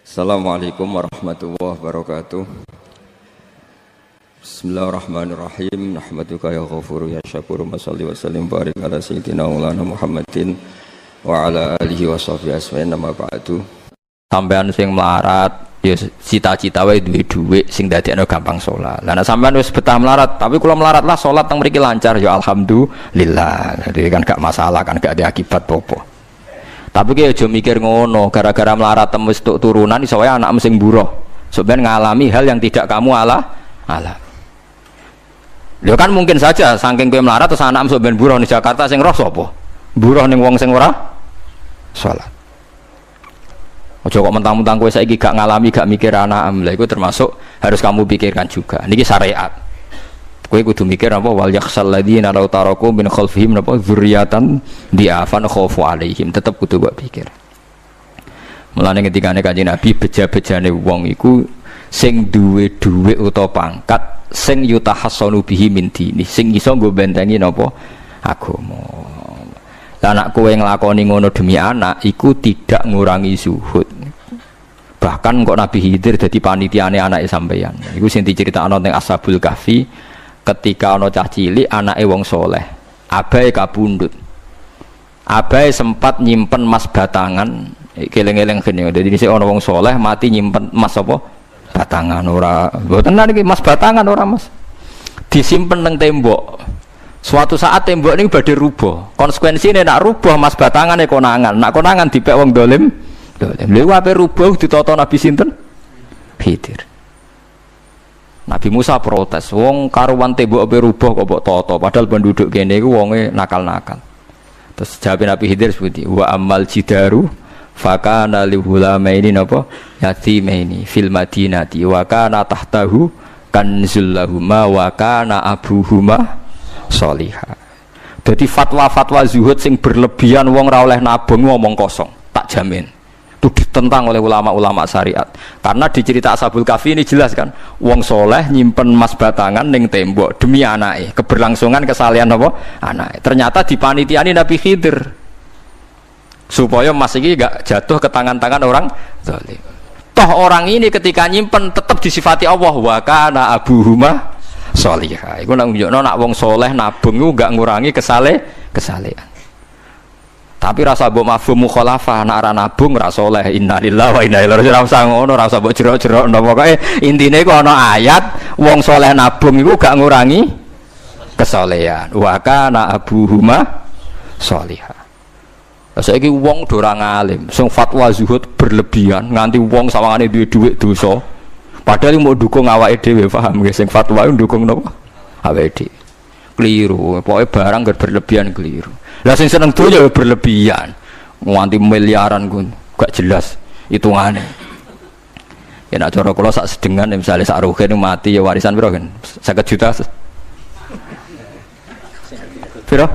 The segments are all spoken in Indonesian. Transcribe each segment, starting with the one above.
Assalamualaikum warahmatullahi wabarakatuh. Bismillahirrahmanirrahim. Nahmaduka ya ghafuru ya syakuru. Mashalli wa sallim barik ala sayyidina maulana Muhammadin wa ala alihi wa sahbihi asma'in nama ba'du. Sampean sing melarat ya cita-cita wae duwe dhuwit sing dadekno gampang salat. Lah nek sampean wis betah melarat, tapi kula melarat lah salat teng mriki lancar ya alhamdulillah. Jadi kan gak masalah, kan gak ada akibat apa-apa. Tapi ki aja mikir ngono, gara-gara melarat wis tuk turunan iso wae anak sing buruh. Sampeyan ngalami hal yang tidak kamu alami. Lho kan mungkin saja saking kowe melarat terus anak sampeyan buruh di Jakarta sing roh sapa? Buruh ning wong sing ora salat. Aja kok mentang-mentang kowe saiki gak ngalami, gak mikir anak lha iku termasuk harus kamu pikirkan juga. Niki syariat. Kowe kudu mikir apa wal yakhsal ladzina law taraku min khalfihim napa dzurriatan di'afan khafu alaihim, tetep kudu mbok pikir. Mulane ketikane Kanjeng Nabi beja-bejane wong iku sing duwe dhuwit utawa pangkat sing yutahassanu bihi min dini, sing iso nggo bentengi napa agama. Lah anak kowe nglakoni ngono demi anak iku tidak ngurangi zuhud. Bahkan kok Nabi Khidir dadi panitiane anake sampeyan. Iku sing diceritakno teng Ashabul Kahfi. Ketika ana cah cilik anake wong soleh, abahe kabundut. Abahe sempat nyimpen emas batangan, keleng-eleng kene. Dadi dhisik ana wong soleh mati nyimpen emas apa? Batangan ora. Mboten niki emas batangan ora, Mas. Disimpen nang tembok. Suatu saat tembok niku badhe rubuh. Konsekuensine nek rubuh emas batangane konangan. Nek konangan dipek wong dolim. Lha ape rubuh ditata Nabi sinten? Khidir. Nabi Musa protes, wong karuan tembok ape rubuh kok mbok tata, padahal penduduk kene iku wonge nakal-nakal. Terus jawab Nabi Khidir seperti wa amal jidaru fakana lihulamaini napa yatimaini fil madinati wa kana tahtahu kanzul lahuma wa kana abuhuma sholihah. Dadi fatwa-fatwa zuhud sing berlebihan wong ra oleh nabung ngomong kosong, tak jamin. Itu ditentang oleh ulama-ulama syariat. Karena di cerita Ashabul Kahfi ini jelas kan, wong soleh nyimpen emas batangan ning tembok demi anake, keberlangsungan kesalehan apa? Anake. Ternyata dipanitiani Nabi Khidir. Supaya emas iki gak jatuh ke tangan-tangan orang zalim. Toh orang ini ketika nyimpen tetap disifati Allah wa kana abuhuma sholihah. Iku nang nunjukno nek wong soleh nabung iku gak ngurangi kesalehan. Tapi rasa mbok mafhum mukhalafah nek ora nabung ora saleh. Innalillahi wa inna ilaihi raji'un. Ora usah ngono, ora usah mbok jero-jero. Pokoke intine iku ana ayat wong saleh nabung iku gak ngurangi kesalehan. Wa kana abuhuma sholihah. Saiki wong do ora ngalim, sing fatwa zuhud berlebihan nganti wong sawangane duwe dhuwit dosa. Padahal mau dukung awake dhewe, paham nggih, sing fatwa iku dukung napa? Awake dhewe. Keliru, pokoknya barang berlebihan keliru. Lah sing seneng donya berlebihan, nganti miliaran pun gak jelas hitungane. Ya nek cara kula sak sedengan misale sak rugen mati ya warisan piro kan? 50 juta. Piro?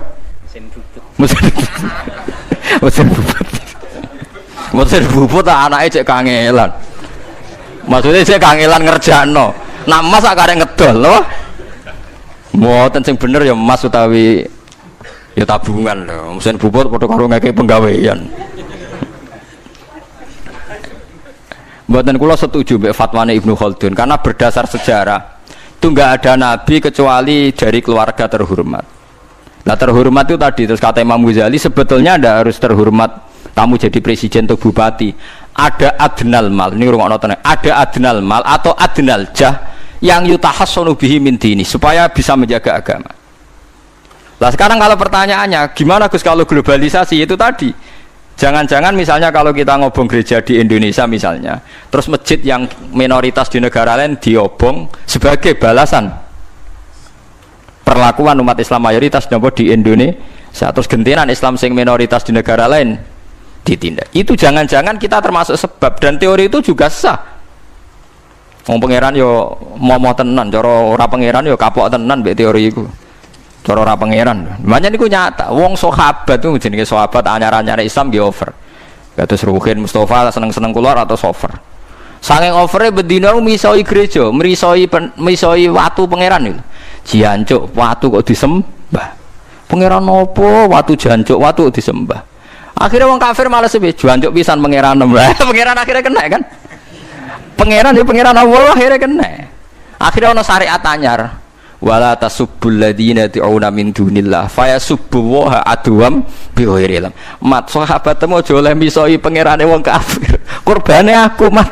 Mesin bubut anake cek kangelan. Maksudnya cek kangelan ngerjakno. Nak mas sak karek ngedol lho. Mboten sing bener ya emas utawi ya tabungan lho. Mesin bubut padha karo ngeke penggawean. Mboten kula setuju mbek fatwane Ibnu Khaldun karena berdasar sejarah itu enggak ada nabi kecuali dari keluarga terhormat. Nah terhormat itu tadi terus kata Imam Ghazali sebetulnya ndak harus terhormat kamu jadi presiden atau bupati. Ada adnal mal, ini rungokno tenan. Ada adnal mal atau adnal jah yang yutahassanu bihi min dini supaya bisa menjaga agama. Lah sekarang kalau pertanyaannya gimana Gus kalau globalisasi itu tadi jangan-jangan misalnya kalau kita ngobong gereja di Indonesia misalnya terus masjid yang minoritas di negara lain diobong sebagai balasan perlakuan umat Islam mayoritas di Indonesia terus gentenan Islam sing minoritas di negara lain ditindak. Itu jangan-jangan kita termasuk sebab dan teori itu juga sah. Wong pangeran yo momo tenan, cara ora pangeran yo kapok tenan mbek teori iku. Cara ora pangeran. Makanya niku nyata, wong sahabat itu jenenge sahabat anyar-anyar Islam nggih over. Kados Ruhin Mustafa seneng-seneng kula atau over. Saking overe bedina misoi gereja, misoi watu pangeran niku. Jancuk watu kok disembah. Pangeran opo watu jancuk watu disembah. Akhirnya wong kafir malah sepi jancuk pisan pangeran. Pangeran akhirnya kena kan. Pangeran ya pangeran Allah akhirnya kena. Akhirnya ono syariat anyar. Wala tasubbul ladzina ta'una min dunillah fayasubbu wa adwam bi ghairi ilm. Mat sahabatmu aja oleh misoi pangerane wong kafir. Kurbane aku mat.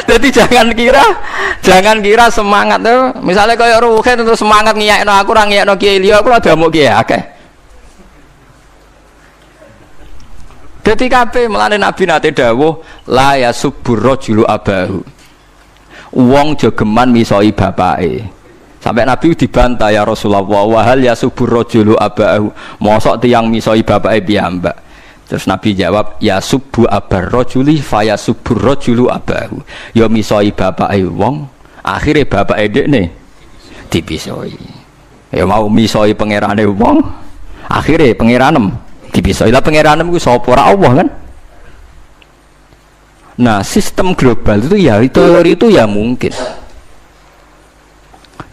Jadi jangan kira semangat tuh. Misalnya kayak Ruhin itu semangat ngiyakno aku ora ngiyakno Kiai liya aku ada mau Kiai akeh. Dadi kabeh melane Nabi nate dawuh la yasubbur rajulu abahu. Wong jogeman misoi bapake. Sampai Nabi dibantah ya Rasulullah wa hal yasubur rajulu abahu. Mosok tiyang misoi bapake piyambak. Terus Nabi jawab ya subu abar rajuli fa yasubur rajulu abahu. Ya misoi bapake wong, akhire bapake dekne dipisoi. Ya mau misoi pangerane wong, akhire pangeranem dipisoi. Lah pangeranem ku sapa ora Allah kan? Nah, sistem global itu ya teori itu ya mungkin.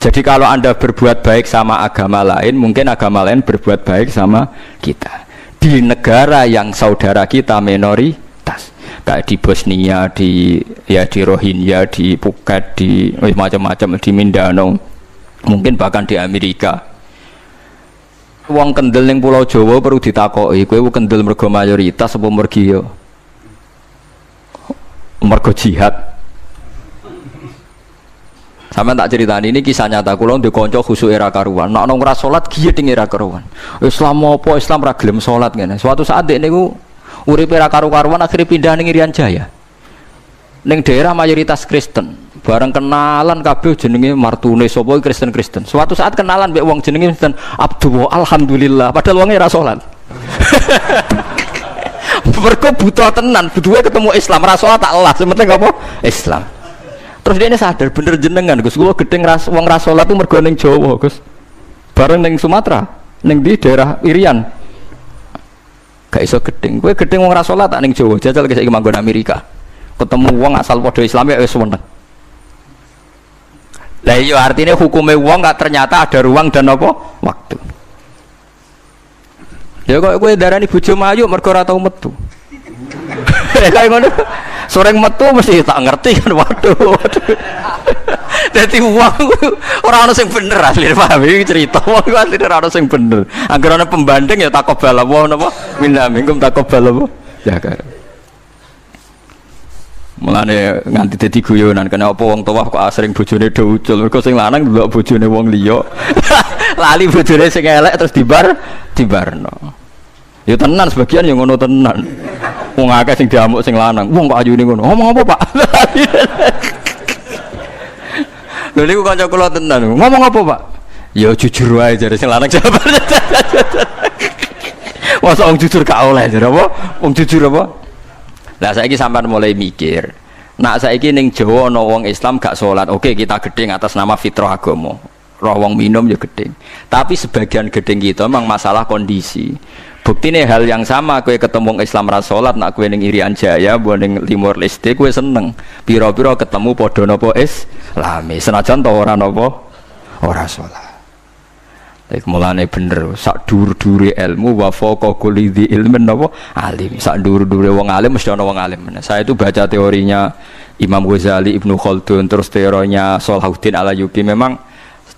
Jadi kalau Anda berbuat baik sama agama lain, mungkin agama lain berbuat baik sama kita. Di negara yang saudara kita minoritas, kayak di Bosnia, di Rohingya, di Phuket, di macam-macam, di Mindanao, mungkin bahkan di Amerika. Wong kendel ning Pulau Jawa perlu ditakoki, kowe kendel mergo mayoritas apa mergi yo? Mergo jihad. Sampeyan tak ceritani ini kisah nyata kula ndek kanca khusuk era karuan. Nek nang ora salat giyet ing era karuan. Islam apa Islam ra gelem salat ngene. Suatu saat dek niku uripe era karu-karuan akhire pindah ning Irian Jaya. Ning daerah mayoritas Kristen. Bareng kenalan kabeh jenenge martune sapa Kristen-Kristen. Suatu saat kenalan mbek wong jenenge Kristen Abdullah alhamdulillah padahal wonge ra salat. Mereka butuh tenan, butuhnya ketemu Islam, rasolat tak Allah, sementing apa? Islam. Terus dia ini sadar, bener jenengan, Gus, gue gedeng wong rasolat itu mergo ning Jawa, Gus. Bareng ning Sumatera, ning di daerah Irian. Gak iso gedeng, gue gedeng wong rasolat tak ning Jawa, jajal ke saiki manggon Amerika. Ketemu wong asal padha Islam ya wis seneng. Lah iya artinya hukumnya wong gak ternyata ada ruang dan apa? Waktu. Ya kok kowe darani bojo mayu mergo ora tau metu. Kayak ngono. Soreng metu mesti tak ngerti kan waduh. Dadi wong ora ono sing bener asline paham iki cerita wong asline ora ono sing bener. Angger ana pembanding ya takobal apa napa? Minna minkum takobal apa? Ya kan. Mulane nganti dadi guyonan kena apa wong tuwa kok asring bojone do ucul. Mergo sing lanang ndelok bojone wong liya. Lali bojone sing elek terus dibarno. Ya tenan sebagian yang ngono tenan. Wong akeh sing diamuk sing lanang. Wong kok ayune ngono. Ngomong apa, Pak? Lha niku kanca kula tenan. Ngomong apa, Pak? Ya jujur wae jare sing lanang jawab. Masa wong jujur gak oleh jare apa? Wong jujur apa? Lah saiki sampean mulai mikir. Nak saiki ning Jawa ana wong Islam gak salat. Oke, kita gedeng atas nama fitrah agama. Roh wong minum ya gedeng. Tapi sebagian gedeng kita memang masalah kondisi. Bukti nih hal yang sama, kue ketemu Islam rasolat, nak kue ning Irian Jaya, buat ning Timor Leste, kue seneng. Piro-piro ketemu podo nopo Islami, senajan tau orang nopo orang sholat. Tapi mulane bener, sak dur-duri ilmu, wafoko kulidi ilmen nopo alim, sak dur-duri wong alim mesti ono wong alim. Saya itu baca teorinya Imam Ghazali, Ibnu Khaldun, terus teorinya Salahuddin Al-Ayyubi, memang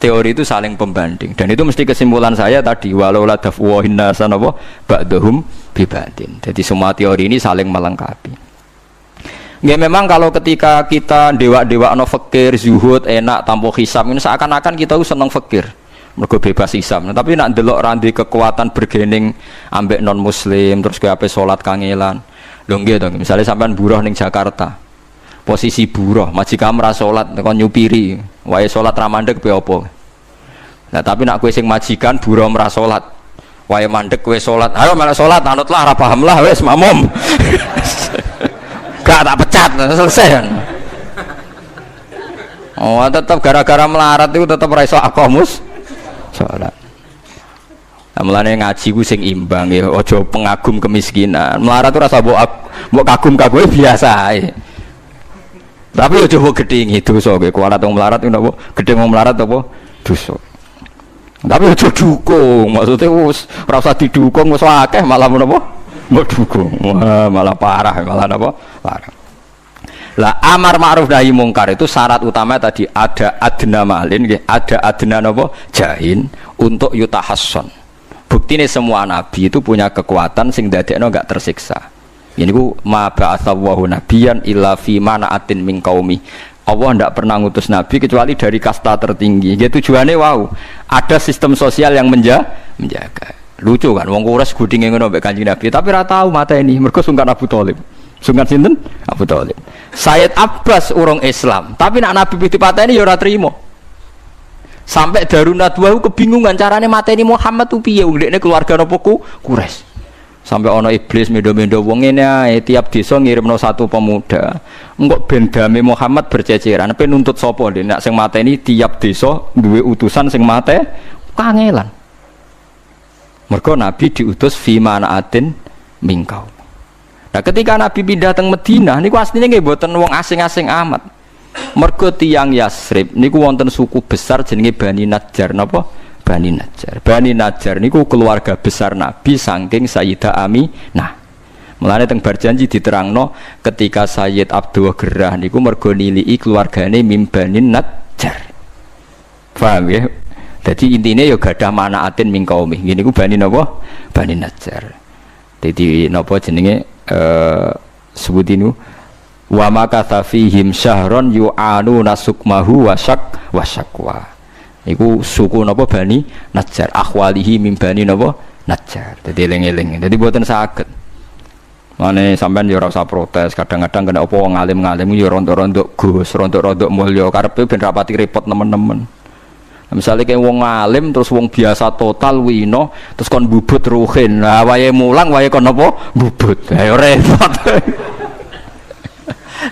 teori itu saling pembanding dan itu mesti kesimpulan saya tadi walau la dafwahin nasan apa ba'dhum bibadin. Jadi semua teori ini saling melengkapi. Nggak memang kalau ketika kita dewa-dewa no fakir, zuhud, enak, tanpa hisab ini seakan-akan kita seneng fakir mergo bebas hisab. Nah, tapi nak delok randi kekuatan bergening ambek non muslim terus ke apa salat kangelan. Lho nggih to, misalnya sampean buruh ning Jakarta. Posisi buruh, majikan ora salat kon nyupiri, wae salat ra mandeg piye apa. Nah, tapi nak kowe sing majikan buruh ora salat, wae mandeg kowe salat. Ayo malah salat, anutlah ora paham lah wis makmum. Gak tak pecat, selesai kan. Oh, tetap gara-gara melarat itu tetap ora iso aqamus salat. Nah, mulane ngaji ku sing imbang ya, aja pengagum kemiskinan. Melarat ora usah mbok kagum-kagume biasa ae. Tapi yo coba gedhingi dosa kowe kualat wong melarat ku napa? Gedhe wong melarat apa? Dosa. Tapi aja dukung, maksudnya wis ora usah didukung wis akeh malah menapa? Mbok dukung. Wah, malah parah, malah napa? Parah. Lah amar ma'ruf nahi mungkar itu syarat utama tadi ada adna malin, ada adna napa jahin untuk yutahasson. Buktine semua nabi itu punya kekuatan sing dadekno enggak tersiksa. Ini ku ma ba'atsallahu nabiyyan illa fi mana'atin min qaumi. Allah tidak pernah ngutus nabi kecuali dari kasta tertinggi. Ya tujuannya wow, ada sistem sosial yang menjaga. Lucu kan, wong Quraisy gudinge ngono mbek Kanjeng Nabi, tapi ora tau mateni mergo sungkan Abu Thalib. Sungkan sinten? Abu Thalib. Sayyid Abbas urung Islam, tapi nak Nabi dipateni ya ora trimo. Sampai Darun Nadwa kebingungan carane mateni Muhammad tu piye wong dekne keluarga napa Quraisy. Sampai ana iblis mendo-mendo wong ngene ae tiap desa ngirimno satu pemuda. Engko ben dame Muhammad berceceran, pe nuntut sapa lho nek sing mateni tiap desa duwe utusan sing mate kangelan. Mergo Nabi diutus fi manaatin mingkau. Nah ketika Nabi pindah teng Madinah niku asline nggih mboten wong asing-asing amat. Mergo tiyang Yasrib niku wonten suku besar jenenge Bani Najjar napa? Bani Najjar. Bani Najjar niku keluarga besar Nabi saking Sayyidah Aminah. Mulane teng Barjanji diterangno ketika Sayyid Abdul Gerah niku mergo niliki keluargane mim Bani Najjar. Paham ya? Jadi intinya ya gadah manaatin min qaumi. Ngene niku Bani napa? Bani Najjar. Dadi napa jenenge sebut ini wa makatha fihim syahron yu'anu nasukmahu wasyakwa. Iku suku napa Bani Najjar akhwalihi min Bani napa Najjar. Dadi eling-eling. Dadi mboten saged. Mane sampean ya ora usah protes, kadang-kadang kena apa wong alim-alim ya rontok-rontok Gus, rontok-rontok mulya karepe ben rapati repot temen-temen. Misalnya kayak wong alim terus wong biasa total wino terus kon bubut ruhin. Nah wae mulang wae kon apa bubut. Ayo repot.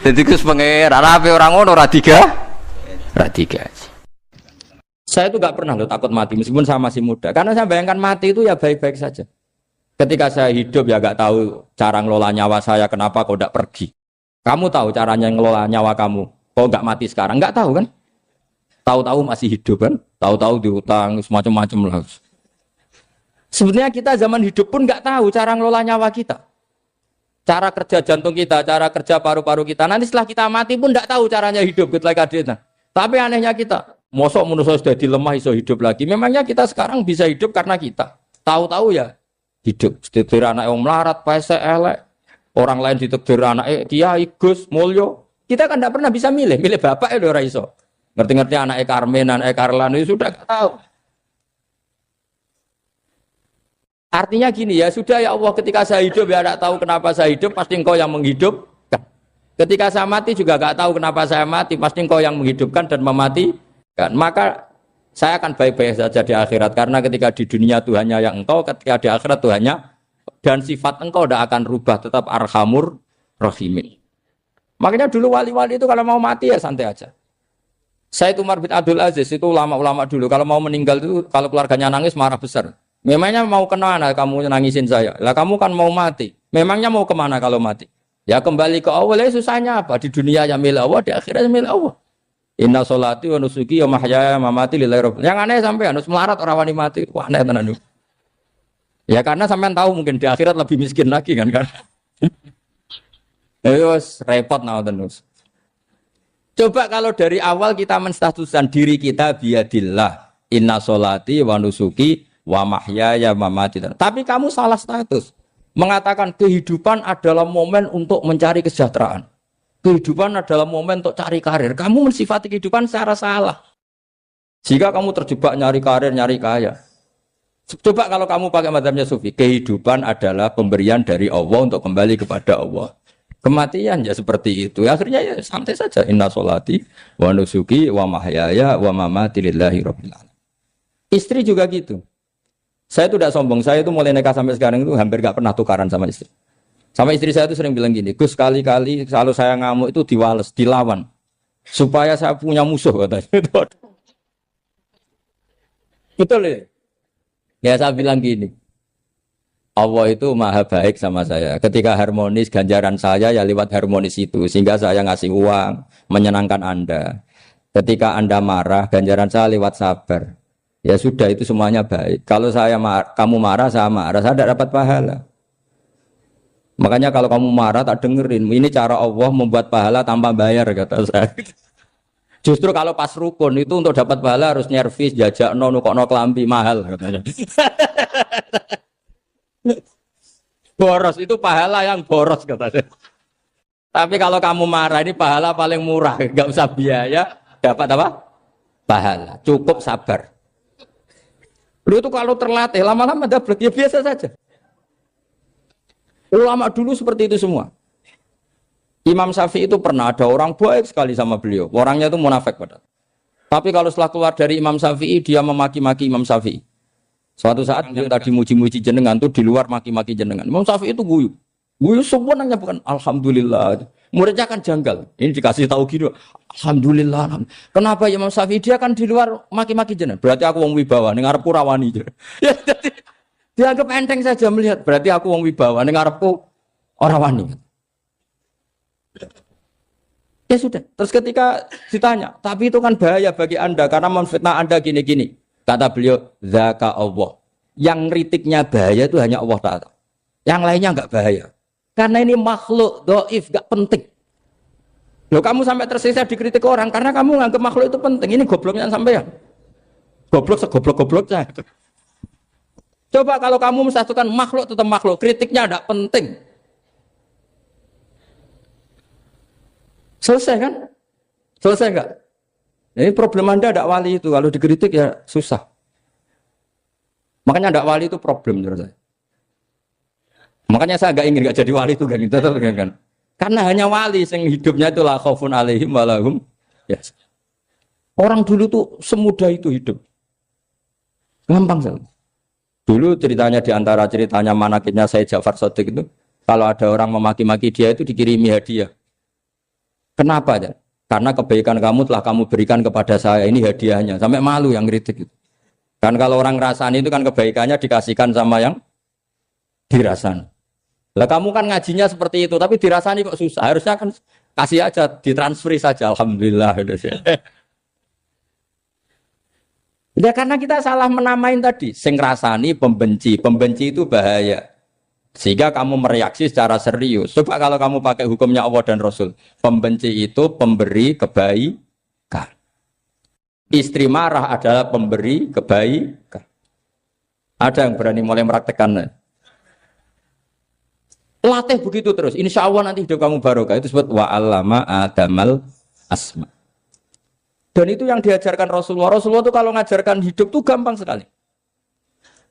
Dadi Gus pangeran ape ora ngono ora digaji. Saya itu gak pernah loh takut mati meskipun saya masih muda. Karena saya bayangkan mati itu ya baik-baik saja. Ketika saya hidup ya gak tahu cara ngelola nyawa saya, kenapa kau gak pergi. Kamu tahu caranya ngelola nyawa kamu, kau gak mati sekarang, gak tahu kan? Tahu-tahu masih hidup kan? Tahu-tahu diutang, semacam-macam lah. Sebenarnya kita zaman hidup pun gak tahu cara ngelola nyawa kita. Cara kerja jantung kita, cara kerja paru-paru kita. Nanti setelah kita mati pun gak tahu caranya hidup. Tapi anehnya kita. Mosok manusia sudah dilemah iso hidup lagi. Memangnya kita sekarang bisa hidup karena kita tahu-tahu ya hidup. Ditakdir anak yang melarat, paese elek. Orang lain ditakdir anak Kiai Gus Mulyo. Kita kan tidak pernah bisa milih bapak ya ora iso. Ngerti-ngerti anak Karmen, anak Karlan itu sudah gak tahu. Artinya gini ya, sudah ya Allah ketika saya hidup ya tidak tahu kenapa saya hidup, pasti engkau yang menghidupkan. Ketika saya mati juga gak tahu kenapa saya mati, pasti engkau yang menghidupkan dan mematikan. Maka saya akan baik-baik saja di akhirat karena ketika di dunia Tuhannya yang engkau, ketika di akhirat Tuhannya dan sifat engkau tidak akan rubah, tetap arhamur rahimin. Makanya dulu wali-wali itu kalau mau mati ya santai aja. Sayyid Umar bin Abdul Aziz itu ulama-ulama dulu kalau mau meninggal itu kalau keluarganya nangis marah besar. Memangnya mau kemana kamu nangisin saya? Lah kamu kan mau mati. Memangnya mau kemana kalau mati? Ya kembali ke Allah. Ya susahnya apa? Di dunia ya milik Allah, di akhirat milik Allah. Inna sholati wa nusuki wa mahyaya wa mamati lillahi rabbil. Yang aneh sampai harus melarat orang wani mati. Wah aneh tenan. Ya karena sampean tahu mungkin di akhirat lebih miskin lagi kan. Terus repot terus. Coba kalau dari awal kita menstatuskan diri kita biadillah. Inna sholati wa nusuki wa mahyaya wa mamati. Tapi kamu salah status. Mengatakan kehidupan adalah momen untuk mencari kesejahteraan. Kehidupan adalah momen untuk cari karir. Kamu mensifati kehidupan secara salah. Jika kamu terjebak nyari karir, nyari kaya. Coba kalau kamu pakai mazhabnya Sufi. Kehidupan adalah pemberian dari Allah untuk kembali kepada Allah. Kematian ya seperti itu. Akhirnya ya santai saja. Inna sholati wa nusuki wa mahyaya wa mamati lillahi rabbil alamin. Istri juga gitu. Saya itu tidak sombong. Saya itu mulai nikah sampai sekarang itu hampir gak pernah tukaran sama istri. Sama istri saya itu sering bilang gini, Gus kali-kali kalau saya ngamuk itu diwales, dilawan. Supaya saya punya musuh katanya. Betul ya? Ya saya bilang gini, Allah itu maha baik sama saya. Ketika harmonis, ganjaran saya ya lewat harmonis itu. Sehingga saya ngasih uang, menyenangkan Anda. Ketika Anda marah, ganjaran saya lewat sabar. Ya sudah itu semuanya baik. Kalau kamu marah, saya tidak dapat pahala. Makanya kalau kamu marah tak dengerin. Ini cara Allah membuat pahala tanpa bayar kata saya. Justru kalau pas rukun itu untuk dapat pahala harus nyervis, jajak nukokno kelambi mahal katanya. Boros itu pahala yang boros katanya. Tapi kalau kamu marah ini pahala paling murah, nggak usah biaya, dapat apa? Pahala, cukup sabar. Lu itu kalau terlatih lama-lama dapat ya biasa saja. Ulama dulu seperti itu semua. Imam Syafi'i itu pernah ada orang baik sekali sama beliau. Orangnya itu munafik padahal. Tapi kalau setelah keluar dari Imam Syafi'i dia memaki-maki Imam Syafi'i. Suatu saat beliau tadi muji-muji jenengan tuh di luar maki-maki jenengan. Imam Syafi'i itu guyu. Guyu sebenarnya bukan alhamdulillah. Muridnya kan janggal. Ini dikasih tahu gitu. Alhamdulillah. Kenapa Imam Syafi'i dia kan di luar maki-maki jenengan? Berarti aku wong wibawa ning ngarepku rawani. Ya jadi dianggap enteng saja melihat. Berarti aku wong wibawa ning ngarepku ora wani. Ya sudah. Terus ketika ditanya, tapi itu kan bahaya bagi Anda karena memfitnah Anda gini-gini. Kata beliau, zaka Allah. Yang kritiknya bahaya itu hanya Allah Ta'ala. Yang lainnya enggak bahaya. Karena ini makhluk, doif, enggak penting. Loh kamu sampai tersisa dikritik orang karena kamu nganggap makhluk itu penting. Ini gobloknya sampai ya. Goblok segoblok-gobloknya. Coba kalau kamu mensatukan makhluk tetap makhluk, kritiknya enggak penting. Selesai kan? Selesai enggak? Ini problem Anda ada wali itu, kalau dikritik ya susah. Makanya ada wali itu problem menurut saya. Makanya saya enggak jadi wali itu kan, kan. Karena hanya wali yang hidupnya itu la khaufun alaihim wa lahum. Ya. Orang dulu tuh semudah itu hidup. Gampang sekali. Dulu ceritanya di antara ceritanya manakibnya Sayyid Ja'far Shadiq itu, kalau ada orang memaki-maki dia itu dikirimi hadiah. Kenapa ya? Karena kebaikan kamu telah kamu berikan kepada saya, ini hadiahnya. Sampai malu yang kritik itu. Kan kalau orang ngerasani itu kan kebaikannya dikasihkan sama yang dirasani. Lah kamu kan ngajinya seperti itu, tapi dirasani kok susah. Harusnya kan kasih aja, ditransferi saja. Alhamdulillah. Ya karena kita salah menamain tadi. Sing ngrasani pembenci. Pembenci itu bahaya. Sehingga kamu mereaksi secara serius. Coba kalau kamu pakai hukumnya Allah dan Rasul. Pembenci itu pemberi kebaikan. Istri marah adalah pemberi kebaikan. Ada yang berani mulai meraktekannya. Latih begitu terus. Insya Allah nanti hidup kamu barokah. Itu sebut wa'allama adamal asma. Dan itu yang diajarkan Rasulullah. Rasulullah itu kalau ngajarkan hidup itu gampang sekali.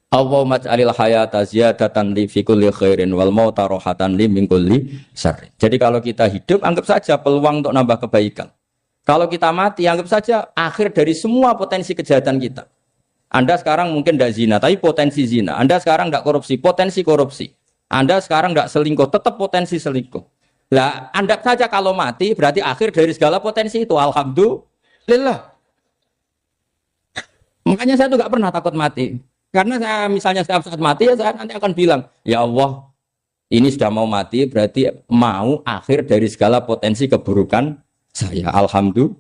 Allahumma ja'alil hayata ziyadatan li fi kulli khairin wal mauta rohatan li min kulli syarrin. Jadi kalau kita hidup anggap saja peluang untuk nambah kebaikan. Kalau kita mati anggap saja akhir dari semua potensi kejahatan kita. Anda sekarang mungkin tidak zina tapi potensi zina. Anda sekarang tidak korupsi, potensi korupsi. Anda sekarang tidak selingkuh, tetap potensi selingkuh. Lah, anggap saja kalau mati berarti akhir dari segala potensi itu. Alhamdulillah. Makanya saya tuh nggak pernah takut mati. Karena saya misalnya setiap saat mati ya saya nanti akan bilang, ya Allah, ini sudah mau mati berarti mau akhir dari segala potensi keburukan saya. Alhamdulillah.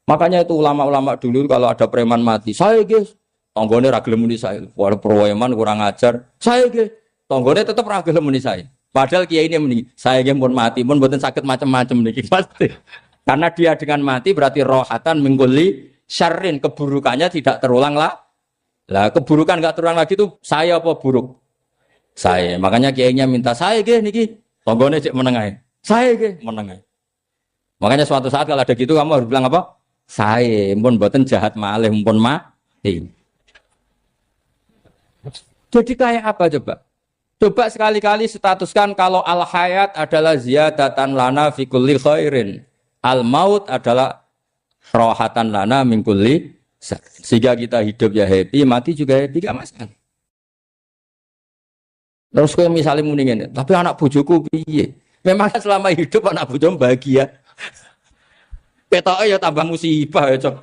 Makanya itu ulama-ulama dulu kalau ada preman mati, saya guys, tonggone ragil muni saya, walau preman kurang ajar, saya guys, tonggone tetap ragil muni saya. Padahal kiai ini muni, saya guys pun mati, pun buatan sakit macam-macam nih pasti. Karena dia dengan mati berarti rohatan mengguli syarrin, keburukannya tidak terulang lah. Lah keburukan enggak terulang lagi itu saya apa buruk? Saya. Makanya kiainya minta saya ge niki. Tonggone cek menengai. Saya ge menengai. Makanya suatu saat kalau ada gitu kamu harus bilang apa? Saya pun mboten jahat malih pun mati. Jadi kayak apa coba? Coba sekali-kali statuskan kalau al hayat adalah ziyadatan lana fi kulli khairin. Al maut adalah rohatan lana min kulli. Sehingga kita hidup ya happy, mati juga happy, gak masalah. Terus kalau misalnya mendingin, tapi anak bojoku piye? Memang selama hidup anak bojomu bahagia. Petoke ya tambah musibah ya, Cok.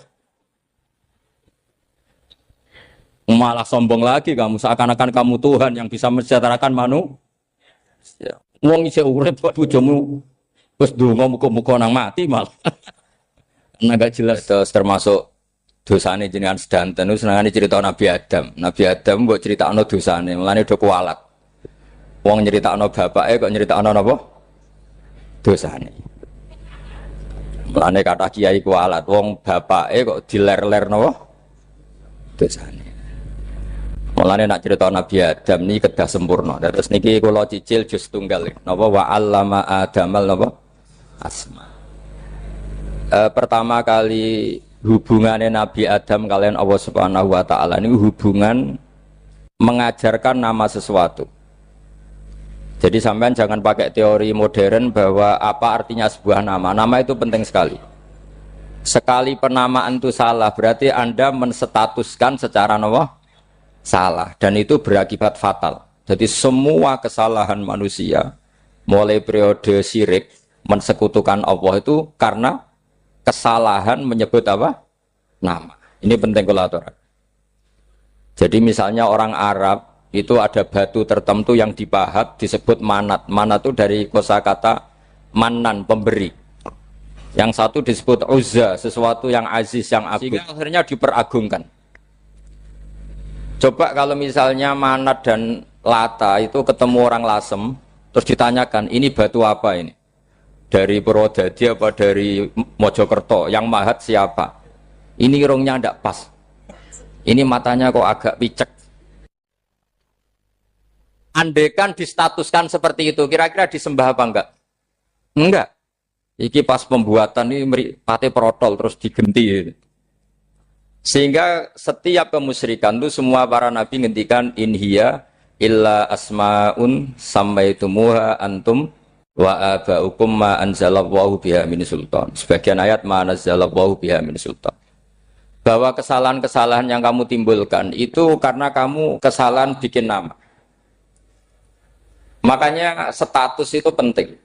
Malah sombong lagi kamu, seakan-akan kamu Tuhan yang bisa mensejahterakan manusia. Wong isih urip kok bojomu wis ndonga muga-muga nang mati malah. Nah gak jelas termasuk dosane jenengan sedanten itu senengane cerita Nabi Adam. Nabi Adam mbok critakno dosane, mulane do kualat. Wong nyeritakno bapake kok nyeritakno napa? Dosane. Mulane kata kiai kualat, wong bapake kok diler-ler napa? Dosane. Mulane nak cerita Nabi Adam niki kedah sempurna. Terus niki kula cicil juz tunggal napa wa 'allama Adamal napa? Asma. Pertama kali hubungannya Nabi Adam kalian Allah Subhanahu wa taala ini hubungan mengajarkan nama sesuatu. Jadi sampean jangan pakai teori modern bahwa apa artinya sebuah nama. Nama itu penting sekali. Sekali penamaan itu salah, berarti Anda menstatuskan secara nama salah. Dan itu berakibat fatal. Jadi semua kesalahan manusia, mulai periode syirik, mensekutukan Allah itu karena kesalahan menyebut apa? Nama. Ini penting kolaborator. Jadi misalnya orang Arab, itu ada batu tertentu yang dipahat disebut manat. Manat itu dari kosakata manan, pemberi. Yang satu disebut uzza, sesuatu yang aziz, yang agung. Sehingga akhirnya diperagungkan. Coba kalau misalnya manat dan lata itu ketemu orang Lasem, terus ditanyakan, ini batu apa ini? Dari Purwodadi apa dari Mojokerto? Yang mahat siapa? Ini irungnya tidak pas. Ini matanya kok agak picek. Andekan distatuskan seperti itu, kira-kira disembah apa enggak? Enggak. Iki pas pembuatan ini pate protol terus digenti. Sehingga setiap kemusyrikan itu semua para nabi ngendikan inhiya illa asmaun sammaitumuha antum wa abaukum ma anzalallahu biha min sultan. Sebagian ayat ma anzalallahu biha min sultan. Bahwa kesalahan-kesalahan yang kamu timbulkan itu karena kamu kesalahan bikin nama. Makanya status itu penting.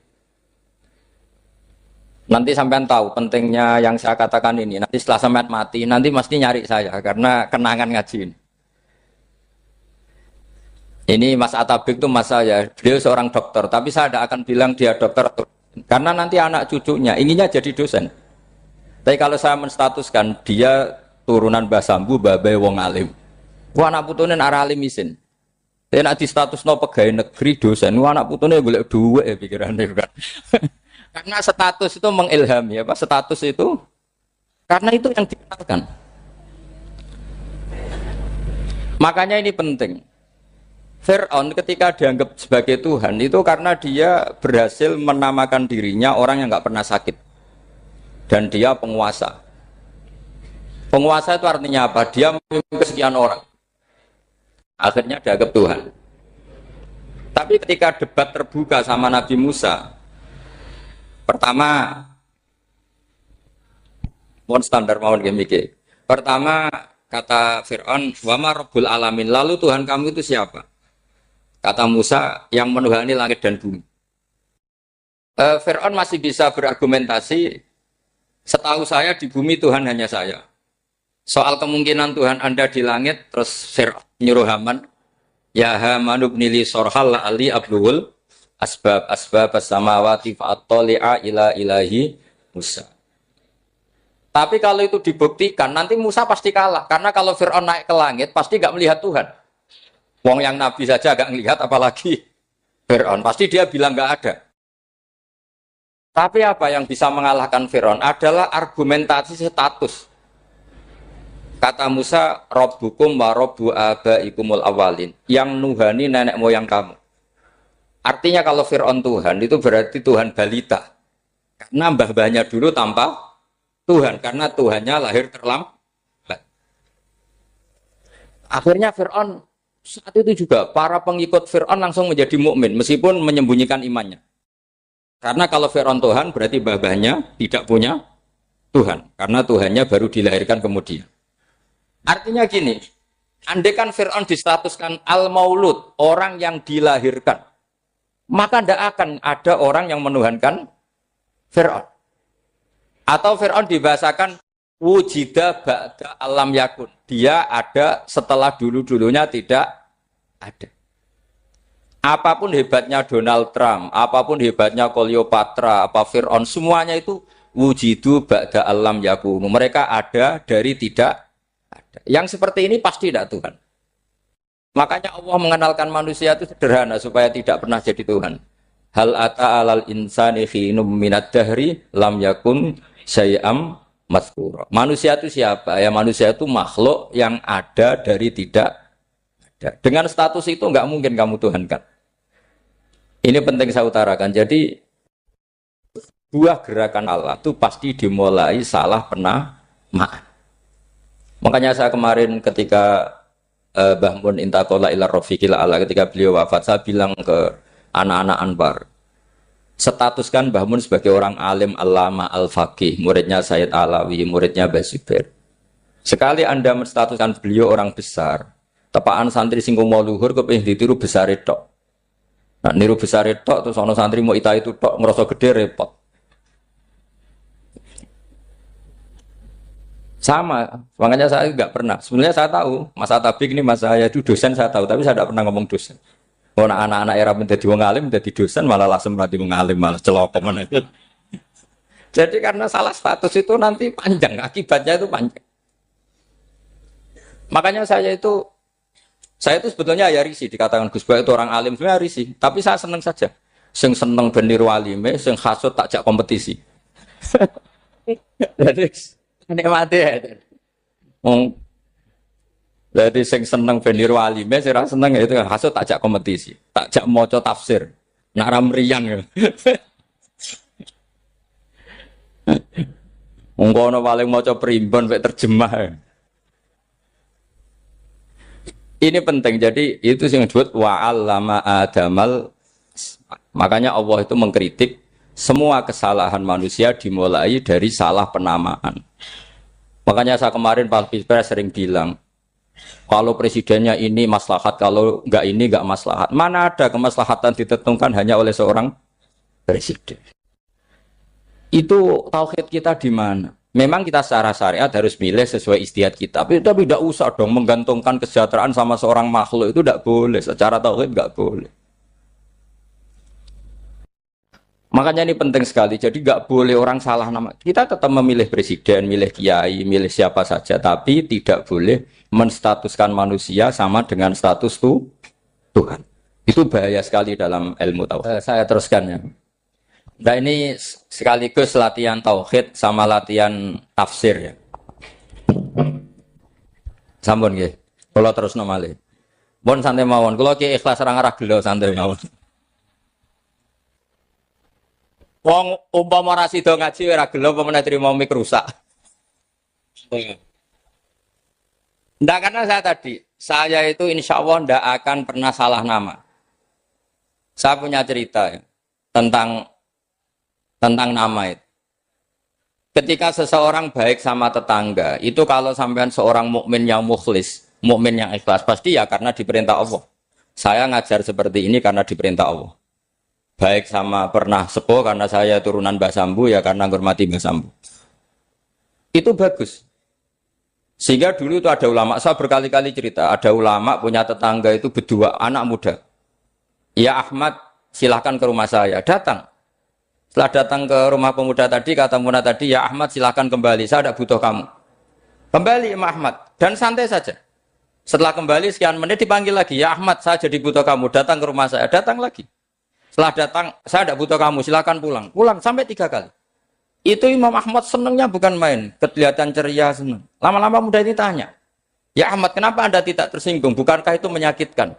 Nanti sampean tahu pentingnya yang saya katakan ini. Nanti setelah sampean mati, nanti mesti nyari saya karena kenangan ngaji ini. Ini Mas Atabik itu mas saya, beliau seorang dokter, tapi saya tidak akan bilang dia dokter karena nanti anak cucunya inginnya jadi dosen. Tapi kalau saya menstatuskan dia turunan Mbah Sambu, babai wong alim. Wah anak putune arah alim isin. Tapi nak di status no pegawai negeri dosen, anak putune golek duit pikirannya kan. Karena status itu mengilhami, apa status itu? Karena itu yang dikenalkan. Makanya ini penting. Fir'aun ketika dianggap sebagai Tuhan itu karena dia berhasil menamakan dirinya orang yang nggak pernah sakit dan dia penguasa. Penguasa itu artinya apa? Dia memimpin sekian orang. Akhirnya dianggap Tuhan. Tapi ketika debat terbuka sama Nabi Musa, pertama, mohon standar mohon gemike. Pertama kata Fir'aun, wama Rabbul Alamin. Lalu Tuhan kamu itu siapa? Kata Musa, yang menuhani langit dan bumi. Fir'aun masih bisa berargumentasi. Setahu saya di bumi Tuhan hanya saya. Soal kemungkinan Tuhan Anda di langit, terus Fir'aun nyuruh Haman, ya Haman ibnili sorhal ali abdul asbab as-samawati fa'attali'a ila ilahi Musa. Tapi kalau itu dibuktikan, nanti Musa pasti kalah. Karena kalau Fir'aun naik ke langit, pasti gak melihat Tuhan. Wong yang Nabi saja gak melihat, apalagi Fir'aun. Pasti dia bilang gak ada. Tapi apa yang bisa mengalahkan Fir'aun adalah argumentasi status. Kata Musa, Rabbukum wa Rabbu abaikumul awalin. Yang nuhani nenek moyang kamu. Artinya kalau Fir'aun Tuhan, itu berarti Tuhan balita. Karena mbah-mbahnya dulu tanpa Tuhan. Karena Tuhannya lahir terlambat. Akhirnya Fir'aun, saat itu juga, para pengikut Fir'aun langsung menjadi mukmin meskipun menyembunyikan imannya. Karena kalau Fir'aun Tuhan, berarti mbah-mbahnya tidak punya Tuhan. Karena Tuhannya baru dilahirkan kemudian. Artinya gini, andaikan Fir'aun distatuskan al-maulud, orang yang dilahirkan, maka tidak akan ada orang yang menuhankan Fir'aun. Atau Fir'aun dibahasakan wujida ba'da alam yakun. Dia ada setelah dulu-dulunya tidak ada. Apapun hebatnya Donald Trump, apapun hebatnya Cleopatra, apa Fir'aun, semuanya itu wujidu ba'da alam yakun. Mereka ada dari tidak. Yang seperti ini pasti tidak Tuhan. Makanya Allah mengenalkan manusia itu sederhana supaya tidak pernah jadi Tuhan. Hal ata alal insani khinum minad dahri lam yakun syai'am mazkura. Manusia itu siapa? Ya manusia itu makhluk yang ada dari tidak ada. Dengan status itu enggak mungkin kamu Tuhan kan. Ini penting saya utarakan. Jadi buah gerakan Allah itu pasti dimulai salah penamaan. Makanya saya kemarin ketika Mbah Mun intaqala ila rafiqil ala, ketika beliau wafat, saya bilang ke anak-anak Anwar, statuskan Mbah Mun sebagai orang alim allama al-faqih, muridnya Sayyid Alawi, muridnya Mbah Zubair. Sekali Anda menstatuskan beliau orang besar, tepaan santri singgung mau luhur kepengin ditiru besar tok. Nah, niru besar tok terus ana santri mau ita itu tok ngerasa gede repot. Sama, makanya saya nggak pernah. Sebenarnya saya tahu, Mas Atabik ini Mas saya itu dosen saya tahu, tapi saya tidak pernah ngomong dosen. Oh, anak-anak era menjadi wong alim, menjadi dosen malah langsung berarti wong alim malah celokoman itu. Jadi karena salah status itu nanti panjang, akibatnya itu panjang. Makanya saya itu sebetulnya ya risih dikatakan Gus Bak itu orang alim, sebenarnya risih. Tapi saya seneng saja. Sing seneng beniru alime, sing hasut takjak kompetisi. Jadi nikmati ya. Jadi sing seneng beniru alime, sing ra seneng itu hasut takjak kompetisi, takjak maca tafsir. Nak ra mriyang ya. Wong kono paling maca primbon mek terjemah. Ini penting. Jadi itu yang disebut wa'allama adamal. Makanya Allah itu mengkritik semua kesalahan manusia dimulai dari salah penamaan. Makanya saya kemarin Pak Pilpres sering bilang, kalau presidennya ini maslahat, kalau enggak ini enggak maslahat. Mana ada kemaslahatan ditentukan hanya oleh seorang presiden. Itu tauhid kita di mana? Memang kita secara syariat harus milih sesuai istiad kita. Tapi tidak usah dong menggantungkan kesejahteraan sama seorang makhluk, itu tidak boleh. Secara tauhid enggak boleh. Makanya ini penting sekali. Jadi nggak boleh orang salah nama. Kita tetap memilih presiden, milih kiai, milih siapa saja, tapi tidak boleh menstatuskan manusia sama dengan status Tuhan. Itu bahaya sekali dalam ilmu tauhid. Saya teruskan ya. Nah ini sekaligus latihan tauhid sama latihan tafsir ya. Sampun nggih. Kula terusno malih. Pun santai mawon. Kula ki ikhlas ora ngarah gelo santai mawon. Wong umpama ora sida ngaji ora gelo apa meneh trimo mik rusak. Ndak, karena saya itu insya Allah ndak akan pernah salah nama. Saya punya cerita ya, tentang nama itu. Ketika seseorang baik sama tetangga, itu kalau sampean seorang mukmin yang mukhlis, mukmin yang ikhlas, pasti ya karena diperintah Allah. Saya ngajar seperti ini karena diperintah Allah. Baik sama pernah sepuh karena saya turunan Mbah Sambu ya karena menghormati Mbah Sambu. Itu bagus. Sehingga dulu itu ada ulama, saya berkali-kali cerita, ada ulama punya tetangga itu berdua anak muda. Ya Ahmad, silahkan ke rumah saya. Datang. Setelah datang ke rumah pemuda tadi, kata pemuda tadi, ya Ahmad silahkan kembali, saya tidak butuh kamu. Kembali Imam Ahmad, dan santai saja. Setelah kembali sekian menit dipanggil lagi, ya Ahmad saya jadi butuh kamu, datang ke rumah saya, datang lagi. Setelah datang, saya tidak butuh kamu, silakan pulang. Pulang sampai 3 kali. Itu Imam Ahmad senangnya bukan main, kelihatan ceria senang. Lama-lama muda ini tanya, ya Ahmad kenapa Anda tidak tersinggung? Bukankah itu menyakitkan?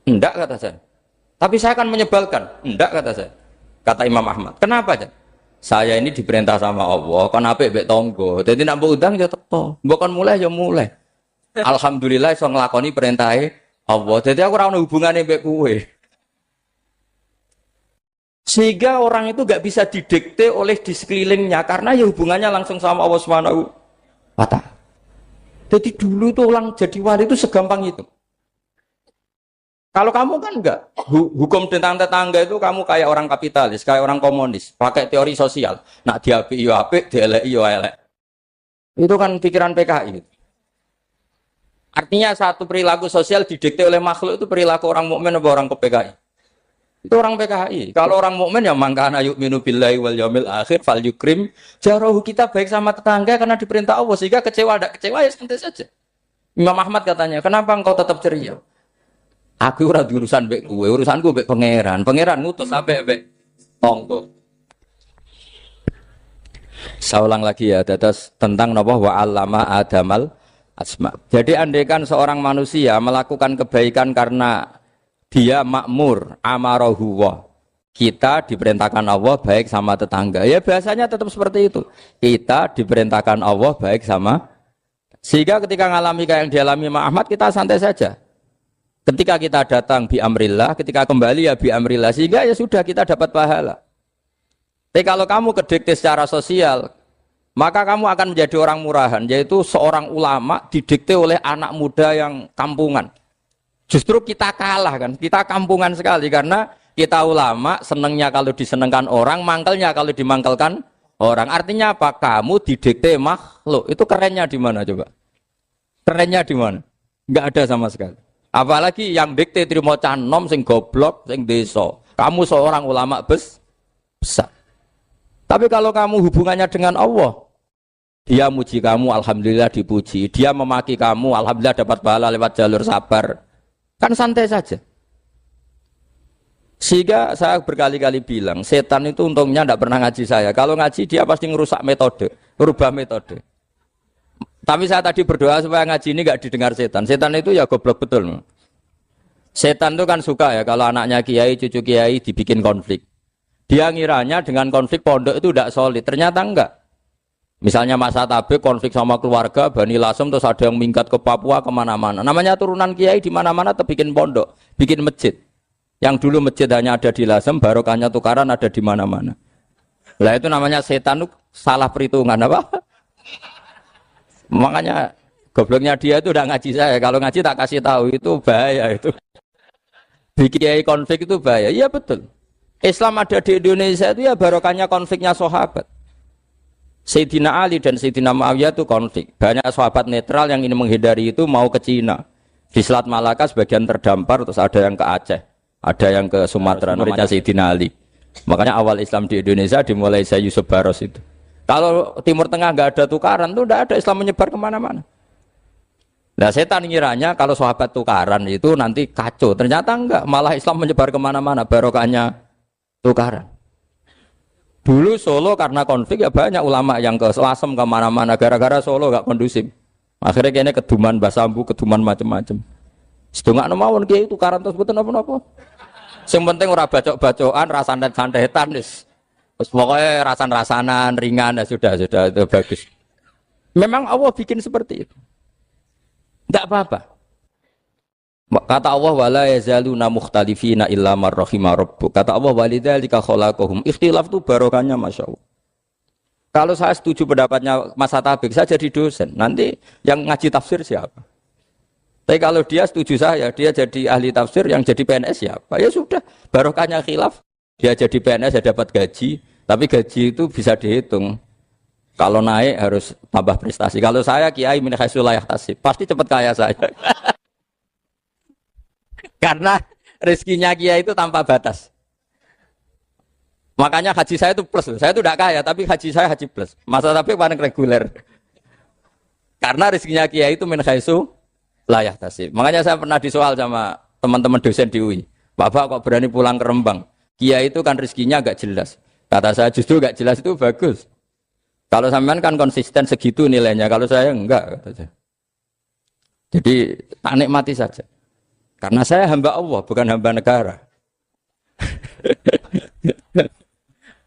Enggak kata saya. Tapi saya akan menyebalkan. Enggak kata saya. Kata Imam Ahmad. Kenapa aja? Saya ini diperintah sama Allah, kan apik mbek tangga. Dadi nek mbok udang ya teko. Mbok kon mulai ya mulai. Alhamdulillah iso nglakoni perintahe Allah. Dadi aku ora ono hubungane mbek kowe. Sehingga orang itu gak bisa didikte oleh di sekelilingnya karena ya hubungannya langsung sama Allah Subhanahu wa Ta'ala. Jadi dulu tuh orang jadi wali itu segampang itu. Kalau kamu kan enggak, hukum tentang tetangga itu kamu kayak orang kapitalis, kayak orang komunis, pakai teori sosial. Nak diapik yo apik, dieleki yo elek. Itu kan pikiran PKI. Artinya satu perilaku sosial didikte oleh makhluk itu perilaku orang mukmin atau orang ke PKI. Itu orang PKI. Kalau orang mukmin ya mangkana yu'minu billahi wal yaumil akhir fal yukrim jarahu. Kita baik sama tetangga karena diperintah Allah, sehingga kecewa tidak kecewa ya santai saja. Imam Ahmad katanya, kenapa engkau tetap ceria? Aku ora urusan mbek kowe, urusanku mbek pangeran. Pangeran ngutus sampe mbek tonggo. Saya ulang lagi ya, terus tentang napa wa 'allama adamal asma. Jadi andaikan seorang manusia melakukan kebaikan karena dia makmur, amarahu wa. Kita diperintahkan Allah baik sama tetangga. Ya biasanya tetap seperti itu. Kita diperintahkan Allah baik sama, sehingga ketika ngalami kayak yang dialami Ahmad kita santai saja. Ketika kita datang bi amrillah, ketika kembali ya bi amrillah, sehingga ya sudah kita dapat pahala. Tapi kalau kamu kedikte secara sosial, maka kamu akan menjadi orang murahan, yaitu seorang ulama didikte oleh anak muda yang kampungan. Justru kita kalah kan, kita kampungan sekali karena kita ulama senengnya kalau disenengkan orang, mangkelnya kalau dimangkelkan orang. Artinya apa? Kamu didikte makhluk. Itu kerennya di mana coba? Kerennya di mana? Enggak ada sama sekali. Apalagi yang dikte trimo canom sing goblok, sing desa. Kamu seorang ulama besar. Tapi kalau kamu hubungannya dengan Allah, dia muji kamu, alhamdulillah dipuji. Dia memaki kamu, alhamdulillah dapat pahala lewat jalur sabar. Kan santai saja. Sehingga saya berkali-kali bilang, setan itu untungnya tidak pernah ngaji saya. Kalau ngaji dia pasti ngerusak metode, merubah metode. Tapi saya tadi berdoa supaya ngaji ini nggak didengar setan. Setan itu ya goblok betul. Setan itu kan suka ya kalau anaknya kiai, cucu kiai dibikin konflik. Dia ngiranya dengan konflik pondok itu tidak solid. Ternyata enggak. Misalnya Mas Atabe konflik sama keluarga, Bani Lasem, terus ada yang minggat ke Papua kemana-mana. Namanya turunan kiai di mana-mana bikin pondok, bikin masjid. Yang dulu masjid hanya ada di Lasem, barokahnya tukaran ada di mana-mana. Lah itu namanya setan, salah perhitungan apa? Makanya gobloknya dia itu udah ngaji saya. Kalau ngaji tak kasih tahu itu bahaya itu. Bikin konflik itu bahaya. Iya betul. Islam ada di Indonesia itu ya barokahnya konfliknya sahabat. Sayyidina Ali dan Sayyidina Muawiyah itu konflik. Banyak sahabat netral yang ingin menghindari itu mau ke Cina. Di Selat Malaka sebagian terdampar, terus ada yang ke Aceh. Ada yang ke Sumatera, namanya Sayyidina Ali. Makanya awal Islam di Indonesia dimulai Syekh Yusuf Baros itu. Kalau Timur Tengah nggak ada tukaran, tuh nggak ada Islam menyebar kemana-mana. Nah setan ngiranya kalau sahabat tukaran itu nanti kacau. Ternyata enggak, malah Islam menyebar kemana-mana, barokahnya tukaran. Dulu Solo karena konflik ya banyak ulama yang ke Lasem kemana-mana, gara-gara Solo nggak kondusif. Akhirnya kayaknya keduman basambu, keduman macam-macam. Sedungak mawon kiai tukaran terus betul apa-apa. Sing penting ora bacok-bacokan, rasan-santetan wis. Wis pokoke rasan-rasanan ringan ya sudah itu bagus. Memang Allah bikin seperti itu. Enggak apa-apa. Kata Allah wala yazaluna mukhtalifina illa man rahima rabbuk. Kata Allah walidzalika khalaqahum. Ikhtilaf itu barokahnya masyaallah. Kalau saya setuju pendapatnya Mas Atabik, saya jadi dosen. Nanti yang ngaji tafsir siapa? Tapi kalau dia setuju saya, dia jadi ahli tafsir, yang jadi PNS siapa? Ya sudah, barokahnya khilaf. Dia jadi PNS, dia dapat gaji. Tapi gaji itu bisa dihitung. Kalau naik harus tambah prestasi. Kalau saya kiai min haitsu la yahtasib, pasti cepat kaya saya. Karena rezekinya kiai itu tanpa batas. Makanya haji saya itu plus. Saya itu tidak kaya, tapi haji saya haji plus. Masa tapi paling reguler. Karena rezekinya kiai itu min haitsu la yahtasib. Makanya saya pernah disoal sama teman-teman dosen di UI. Bapak kok berani pulang ke Rembang? Kiai itu kan rezekinya agak jelas. Kata saya justru agak jelas itu bagus. Kalau sampean kan konsisten segitu nilainya, kalau saya enggak. Kata saya. Jadi tak nikmati saja. Karena saya hamba Allah, bukan hamba negara.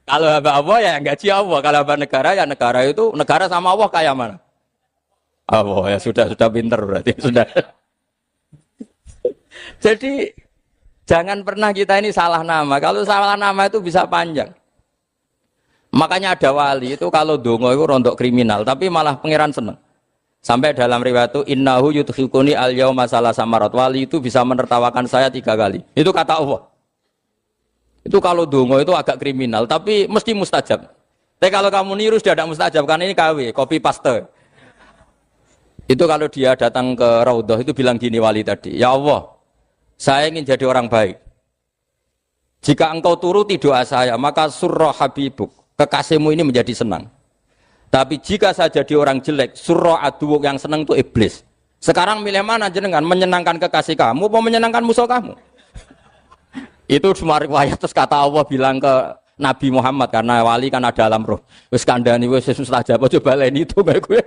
Kalau hamba Allah ya gaji Allah. Kalau hamba negara ya negara itu, negara sama Allah kayak mana? Allah ya sudah pinter berarti sudah. Jadi jangan pernah kita ini salah nama. Kalau salah nama itu bisa panjang. Makanya ada wali itu kalau dongo itu rontok kriminal, tapi malah pangeran seneng. Sampai dalam riwayat itu innahu yudkhikuni al-yauma salasa marat. Wali itu bisa menertawakan saya 3 kali. Itu kata Allah. Itu kalau dongo itu agak kriminal, tapi mesti mustajab. Tapi kalau kamu niru sudah ada mustajab, karena ini KW, copy paste. Itu kalau dia datang ke Raudhah itu bilang gini wali tadi, ya Allah, saya ingin jadi orang baik. Jika engkau turuti doa saya, maka surra habibuk, kekasihmu ini menjadi senang. Tapi jika saya jadi orang jelek, surra aduwuk yang senang itu iblis. Sekarang milih mana jenengan? Menyenangkan kekasih kamu apa menyenangkan musuh kamu? Itu semua riwayat. Terus kata Allah bilang ke Nabi Muhammad, karena wali kan ada alam roh. Wis kandhani wis mustajab aja baleni itu kayak gue.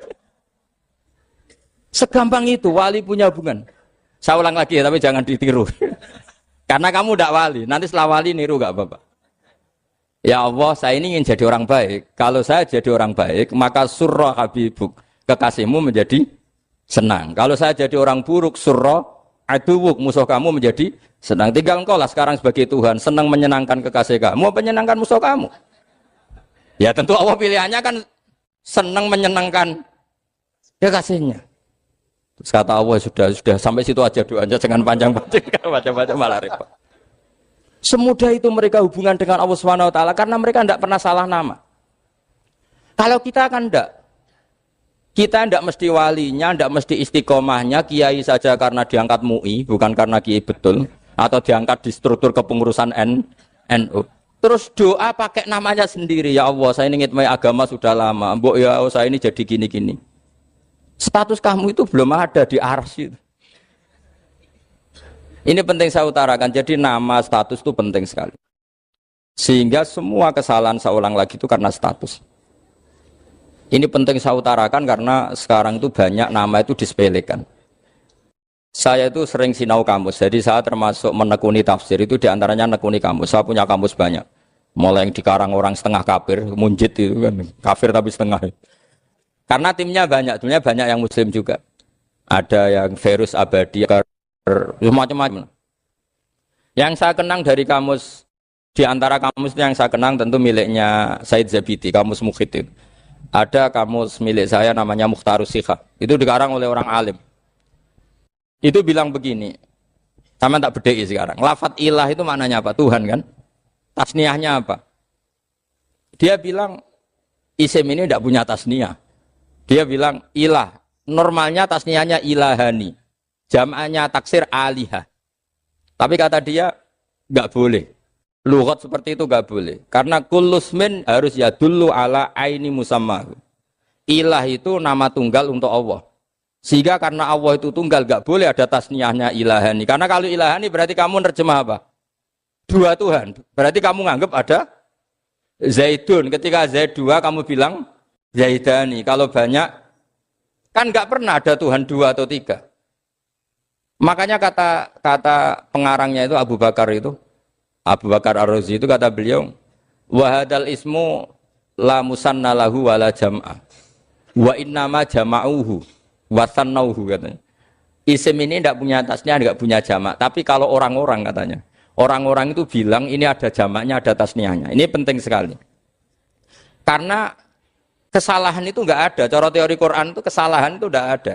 Segampang itu wali punya hubungan. Saya ulang lagi ya, tapi jangan ditiru. Karena kamu tidak wali. Nanti setelah wali niru gak apa-apa. Ya Allah, saya ini ingin jadi orang baik. Kalau saya jadi orang baik, maka surra habibuk, kekasihmu menjadi senang. Kalau saya jadi orang buruk, surra aduwuk, musuh kamu menjadi senang. Tinggal engkau lah sekarang sebagai Tuhan, senang menyenangkan kekasih kamu, menyenangkan musuh kamu. Ya tentu Allah pilihannya kan senang menyenangkan kekasihnya. Terus kata Allah, sudah sampai situ aja doanya, jangan panjang-panjang, baca-baca malah repot. Semudah itu mereka hubungan dengan Allah SWT karena mereka tidak pernah salah nama. Kalau kita kan tidak. Kita tidak mesti walinya, tidak mesti istiqomahnya, kiai saja karena diangkat MUI, bukan karena kiai betul, atau diangkat di struktur kepengurusan NU. Terus doa pakai namanya sendiri, ya Allah, saya ini ngitmai agama sudah lama, mbok ya Allah, saya ini jadi gini-gini. Status kamu itu belum ada di arsy. Ini penting saya utarakan, jadi nama status itu penting sekali. Sehingga semua kesalahan saya ulang lagi itu karena status. Ini penting saya utarakan karena sekarang itu banyak nama itu disepelekan. Saya itu sering sinau kamus, jadi saya termasuk menekuni tafsir itu diantaranya menekuni kamus. Saya punya kamus banyak, mulai yang dikarang orang setengah kafir, munjid itu kan, kafir tapi setengah. Karena timnya banyak yang muslim juga. Ada yang virus abadi, macam-macam. Yang saya kenang dari kamus, di antara kamus yang saya kenang tentu miliknya Said Zabidi, kamus Mukhid itu. Ada kamus milik saya namanya Mukhtarus Sikhah. Itu dikarang oleh orang alim. Itu bilang begini, sama tak bedai sekarang. Lafat ilah itu maknanya apa? Tuhan kan? Tasniahnya apa? Dia bilang isim ini tidak punya tasniah. Dia bilang ilah. Normalnya tasniahnya ilahani. Jam'anya taksir alihah. Tapi kata dia nggak boleh. Lughat seperti itu nggak boleh. Karena kullusmin harus yadullu ala aini musammahu. Ilah itu nama tunggal untuk Allah. Sehingga karena Allah itu tunggal nggak boleh ada tasniahnya ilahani. Karena kalau ilahani berarti kamu nerjemah apa? Dua Tuhan. Berarti kamu nganggap ada Zaidun. Ketika Zaid dua kamu bilang Zaidani. Kalau banyak kan nggak pernah ada Tuhan dua atau tiga. Makanya kata pengarangnya itu Abu Bakar Ar-Razi itu kata beliau, wahadal ismu la musanna lahu wala jam'a wa innama jama'uhu wa sannauhu katanya. Isim ini tidak punya tasniah, tidak punya jamak. Tapi kalau orang-orang katanya, orang-orang itu bilang ini ada jamaknya, ada tasniahnya. Ini penting sekali. Karena kesalahan itu enggak ada. Cara teori Quran itu kesalahan itu enggak ada.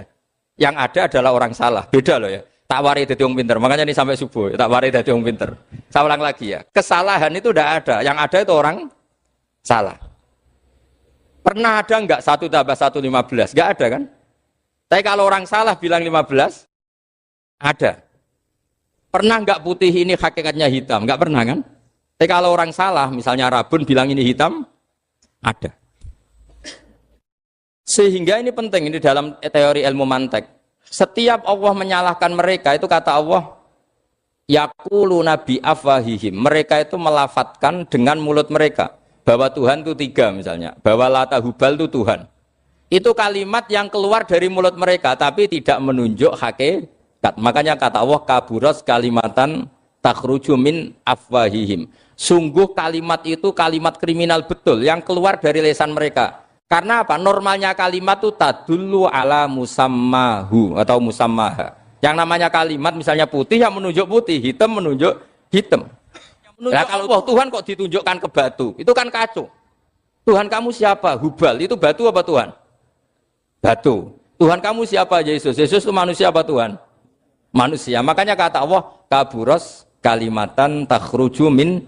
Yang ada adalah orang salah. Beda loh ya. Tak wari dadi wong pinter. Makanya ini sampai subuh, tak wari dadi wong pinter. Saya ulang lagi ya. Kesalahan itu enggak ada. Yang ada itu orang salah. Pernah ada enggak 1 tambah 1 15? Enggak ada kan? Tapi kalau orang salah bilang 15, ada. Pernah enggak putih ini hakikatnya hitam? Enggak pernah kan? Tapi kalau orang salah, misalnya Rabun bilang ini hitam, ada. Sehingga ini penting, ini dalam teori ilmu mantek. Setiap Allah menyalahkan mereka, itu kata Allah, yaquluna bi afwahihim. Mereka itu melafatkan dengan mulut mereka bahwa Tuhan itu 3 misalnya, bahwa Lata Hubal itu Tuhan. Itu kalimat yang keluar dari mulut mereka tapi tidak menunjuk hakikat. Makanya kata Allah, kaburas kalimatan takhruju min afwahihim. Sungguh kalimat itu kalimat kriminal betul yang keluar dari lisan mereka. Karena apa? Normalnya kalimat itu tadullu ala musammahu atau musammaha. Yang namanya kalimat misalnya putih yang menunjuk putih, hitam menunjuk hitam. Nah, kalau Tuhan kok ditunjukkan ke batu, itu kan kacau. Tuhan kamu siapa? Hubal, itu batu apa Tuhan? Batu. Tuhan kamu siapa? Yesus. Yesus itu manusia apa Tuhan? Manusia. Makanya kata Allah, kaburos kalimatan takhruju min,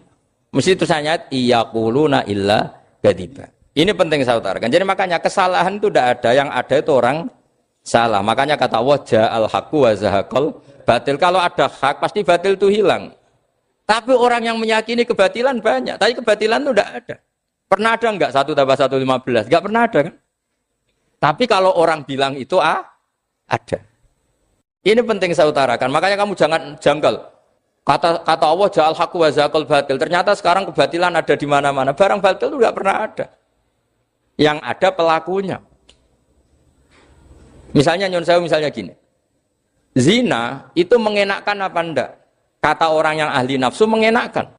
mesti tulisannya iyaquluna illa kadiba. Ini penting saya utarakan. Jadi makanya kesalahan itu tidak ada, yang ada itu orang salah. Makanya kata Allah, ja'al haqqu wa zahaqal batil. Kalau ada hak pasti batil itu hilang. Tapi orang yang meyakini kebatilan banyak, tapi kebatilan itu tidak ada. Pernah ada enggak 1 tambah 1 15? Enggak pernah ada kan? Tapi kalau orang bilang itu ada. Ini penting saya utarakan. Makanya kamu jangan janggal. Kata Allah ja'al haqqu wa zaqal batil. Ternyata sekarang kebatilan ada di mana-mana. Barang batil itu enggak pernah ada. Yang ada pelakunya. Misalnya nyon saya misalnya gini. Zina itu mengenakkan apa enggak? Kata orang yang ahli nafsu mengenakkan.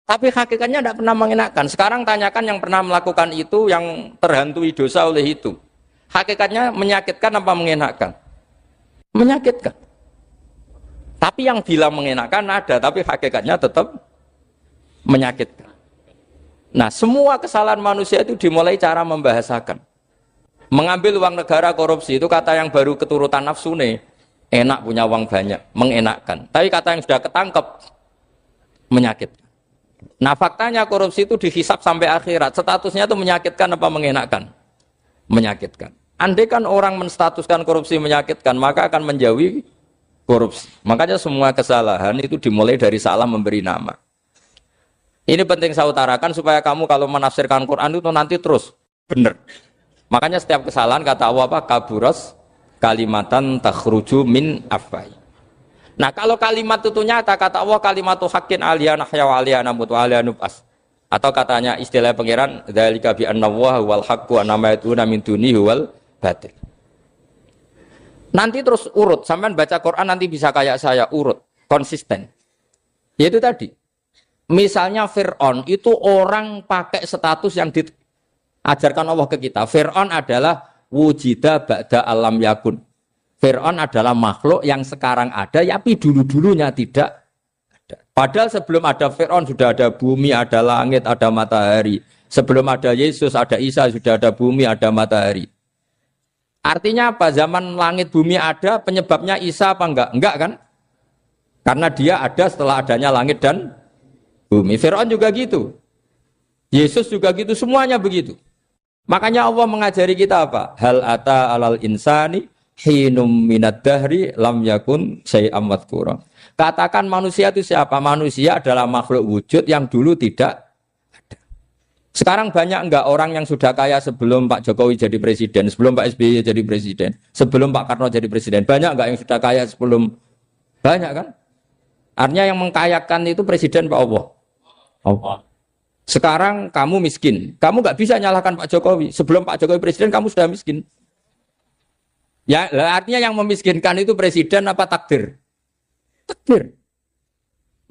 Tapi hakikatnya tidak pernah mengenakkan. Sekarang tanyakan yang pernah melakukan itu, yang terhantui dosa oleh itu. Hakikatnya menyakitkan apa mengenakkan? Menyakitkan. Tapi yang bilang mengenakkan ada, tapi hakikatnya tetap menyakitkan. Nah, semua kesalahan manusia itu dimulai cara membahasakan. Mengambil uang negara korupsi itu kata yang baru keturutan nafsu nih. Enak punya uang banyak, mengenakkan. Tapi kata yang sudah ketangkep, menyakitkan. Nah faktanya korupsi itu dihisap sampai akhirat. Statusnya itu menyakitkan apa mengenakkan? Menyakitkan. Andai kan orang menstatuskan korupsi menyakitkan, maka akan menjauhi korupsi. Makanya semua kesalahan itu dimulai dari salah memberi nama. Ini penting saya utarakan supaya kamu kalau menafsirkan Quran itu nanti terus benar. Makanya setiap kesalahan kata Allah apa? Kaburas kalimatan takhruju min afwai. Nah kalau kalimat itu nyata, kata Allah kalimatu haqqin aliyah nahya wa aliyah namut wa aliyah nub'as. Atau katanya istilah pangeran dzalika bi anna Allaha wal haqqu wa nama yatuna min dunihi wal batil. Nanti terus urut, sampean baca Quran nanti bisa kayak saya, urut, konsisten. Yaitu tadi. Misalnya Fir'aun itu orang pakai status yang diajarkan Allah ke kita. Fir'aun adalah wujida ba'da alam yakun. Fir'aun adalah makhluk yang sekarang ada, tapi dulu-dulunya tidak ada. Padahal sebelum ada Fir'aun sudah ada bumi, ada langit, ada matahari. Sebelum ada Yesus, ada Isa, sudah ada bumi, ada matahari. Artinya apa? Zaman langit bumi ada, penyebabnya Isa apa enggak? Enggak kan? Karena dia ada setelah adanya langit dan bumi. Fir'aun juga gitu. Yesus juga gitu, semuanya begitu. Makanya Allah mengajari kita apa? Hal ata alal insani hinum minad dahri lam yakun syai'am madhkura. Katakan manusia itu siapa? Manusia adalah makhluk wujud yang dulu tidak ada. Sekarang banyak enggak orang yang sudah kaya sebelum Pak Jokowi jadi presiden, sebelum Pak SBY jadi presiden, sebelum Pak Karno jadi presiden? Banyak enggak yang sudah kaya sebelum? Banyak kan? Artinya yang mengkayakan itu presiden Pak Allah. Allah. Sekarang kamu miskin, kamu enggak bisa nyalahkan Pak Jokowi. Sebelum Pak Jokowi presiden kamu sudah miskin. Ya, artinya yang memiskinkan itu presiden apa takdir? Takdir.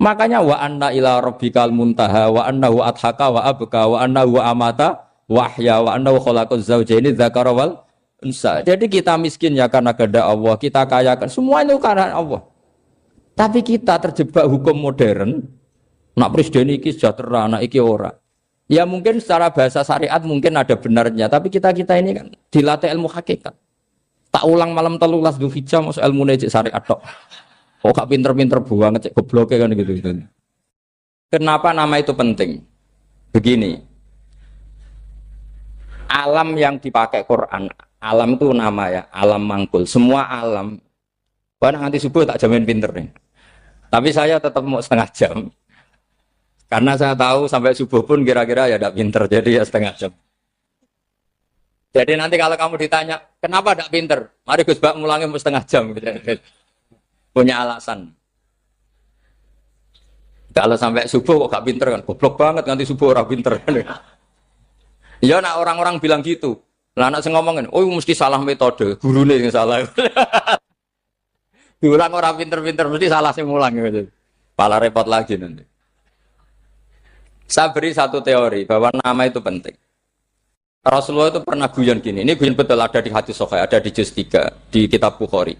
Makanya wa anna ila rabbikal muntaha wa annahu adhaka wa abka wa annahu amata wa ahya wa annahu khalaqaz zawjaini dzakara wal unsa. Jadi kita miskin ya karena kehendak Allah, kita kaya kan semua itu karena Allah. Tapi kita terjebak hukum modern. Nak presiden iki sejahtera, nak iki ora. Ya mungkin secara bahasa syariat mungkin ada benarnya, tapi kita ini kan dilatih ilmu hakikat. Tak ulang malam 13 Dzulhijjah masuk ilmu cek syariat tok. Kok gak pinter-pinter banget cek gobloke kan gitu. Kenapa nama itu penting? Begini. Alam yang dipakai Quran, alam itu nama ya, alam mangkul. Semua alam. Wah nanti subuh tak jamin pinter nih. Tapi saya tetap mau setengah jam. Karena saya tahu sampai subuh pun kira-kira ya tidak pinter, jadi ya setengah jam. Jadi nanti kalau kamu ditanya, kenapa tidak pinter? Mari Gus Bak ngulangi setengah jam. Punya alasan. Kalau sampai subuh kok gak pinter kan? Goblok banget nanti subuh orang pinter. Ya nak orang-orang bilang gitu. Lah anak saya ngomongin, oh mesti salah metode, gurune yang salah. Diulang orang pinter-pinter mesti salah sing ngulang gitu. Pala repot lagi nanti. Saya beri satu teori bahwa nama itu penting. Rasulullah itu pernah guyon gini, ini guyon betul ada di hadis Sahih, ada di juz 3 di kitab Bukhari.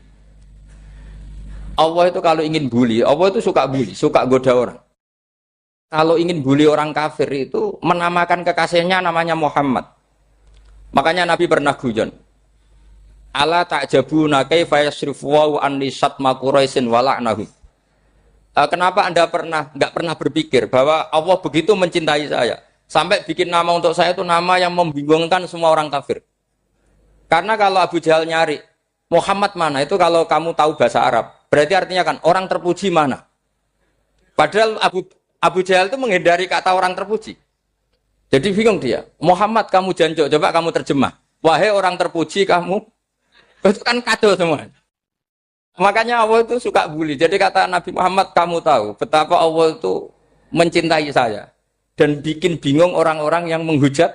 Allah itu kalau ingin bully, Allah itu suka bully, suka goda orang. Kalau ingin bully orang kafir itu menamakan kekasihnya namanya Muhammad. Makanya Nabi pernah guyon. Ala ta'jabuna kaifa yasrifu wa anni satma quraisin wa la'nahu. Kenapa Anda enggak pernah berpikir bahwa Allah begitu mencintai saya? Sampai bikin nama untuk saya itu nama yang membingungkan semua orang kafir. Karena kalau Abu Jahal nyari, Muhammad mana? Itu kalau kamu tahu bahasa Arab. Berarti artinya kan, orang terpuji mana? Padahal Abu Jahal itu menghindari kata orang terpuji. Jadi bingung dia. Muhammad kamu janjok, coba kamu terjemah. Wahai orang terpuji kamu. Itu kan kado semua. Makanya Allah itu suka bully. Jadi kata Nabi Muhammad, kamu tahu betapa Allah itu mencintai saya dan bikin bingung orang-orang yang menghujat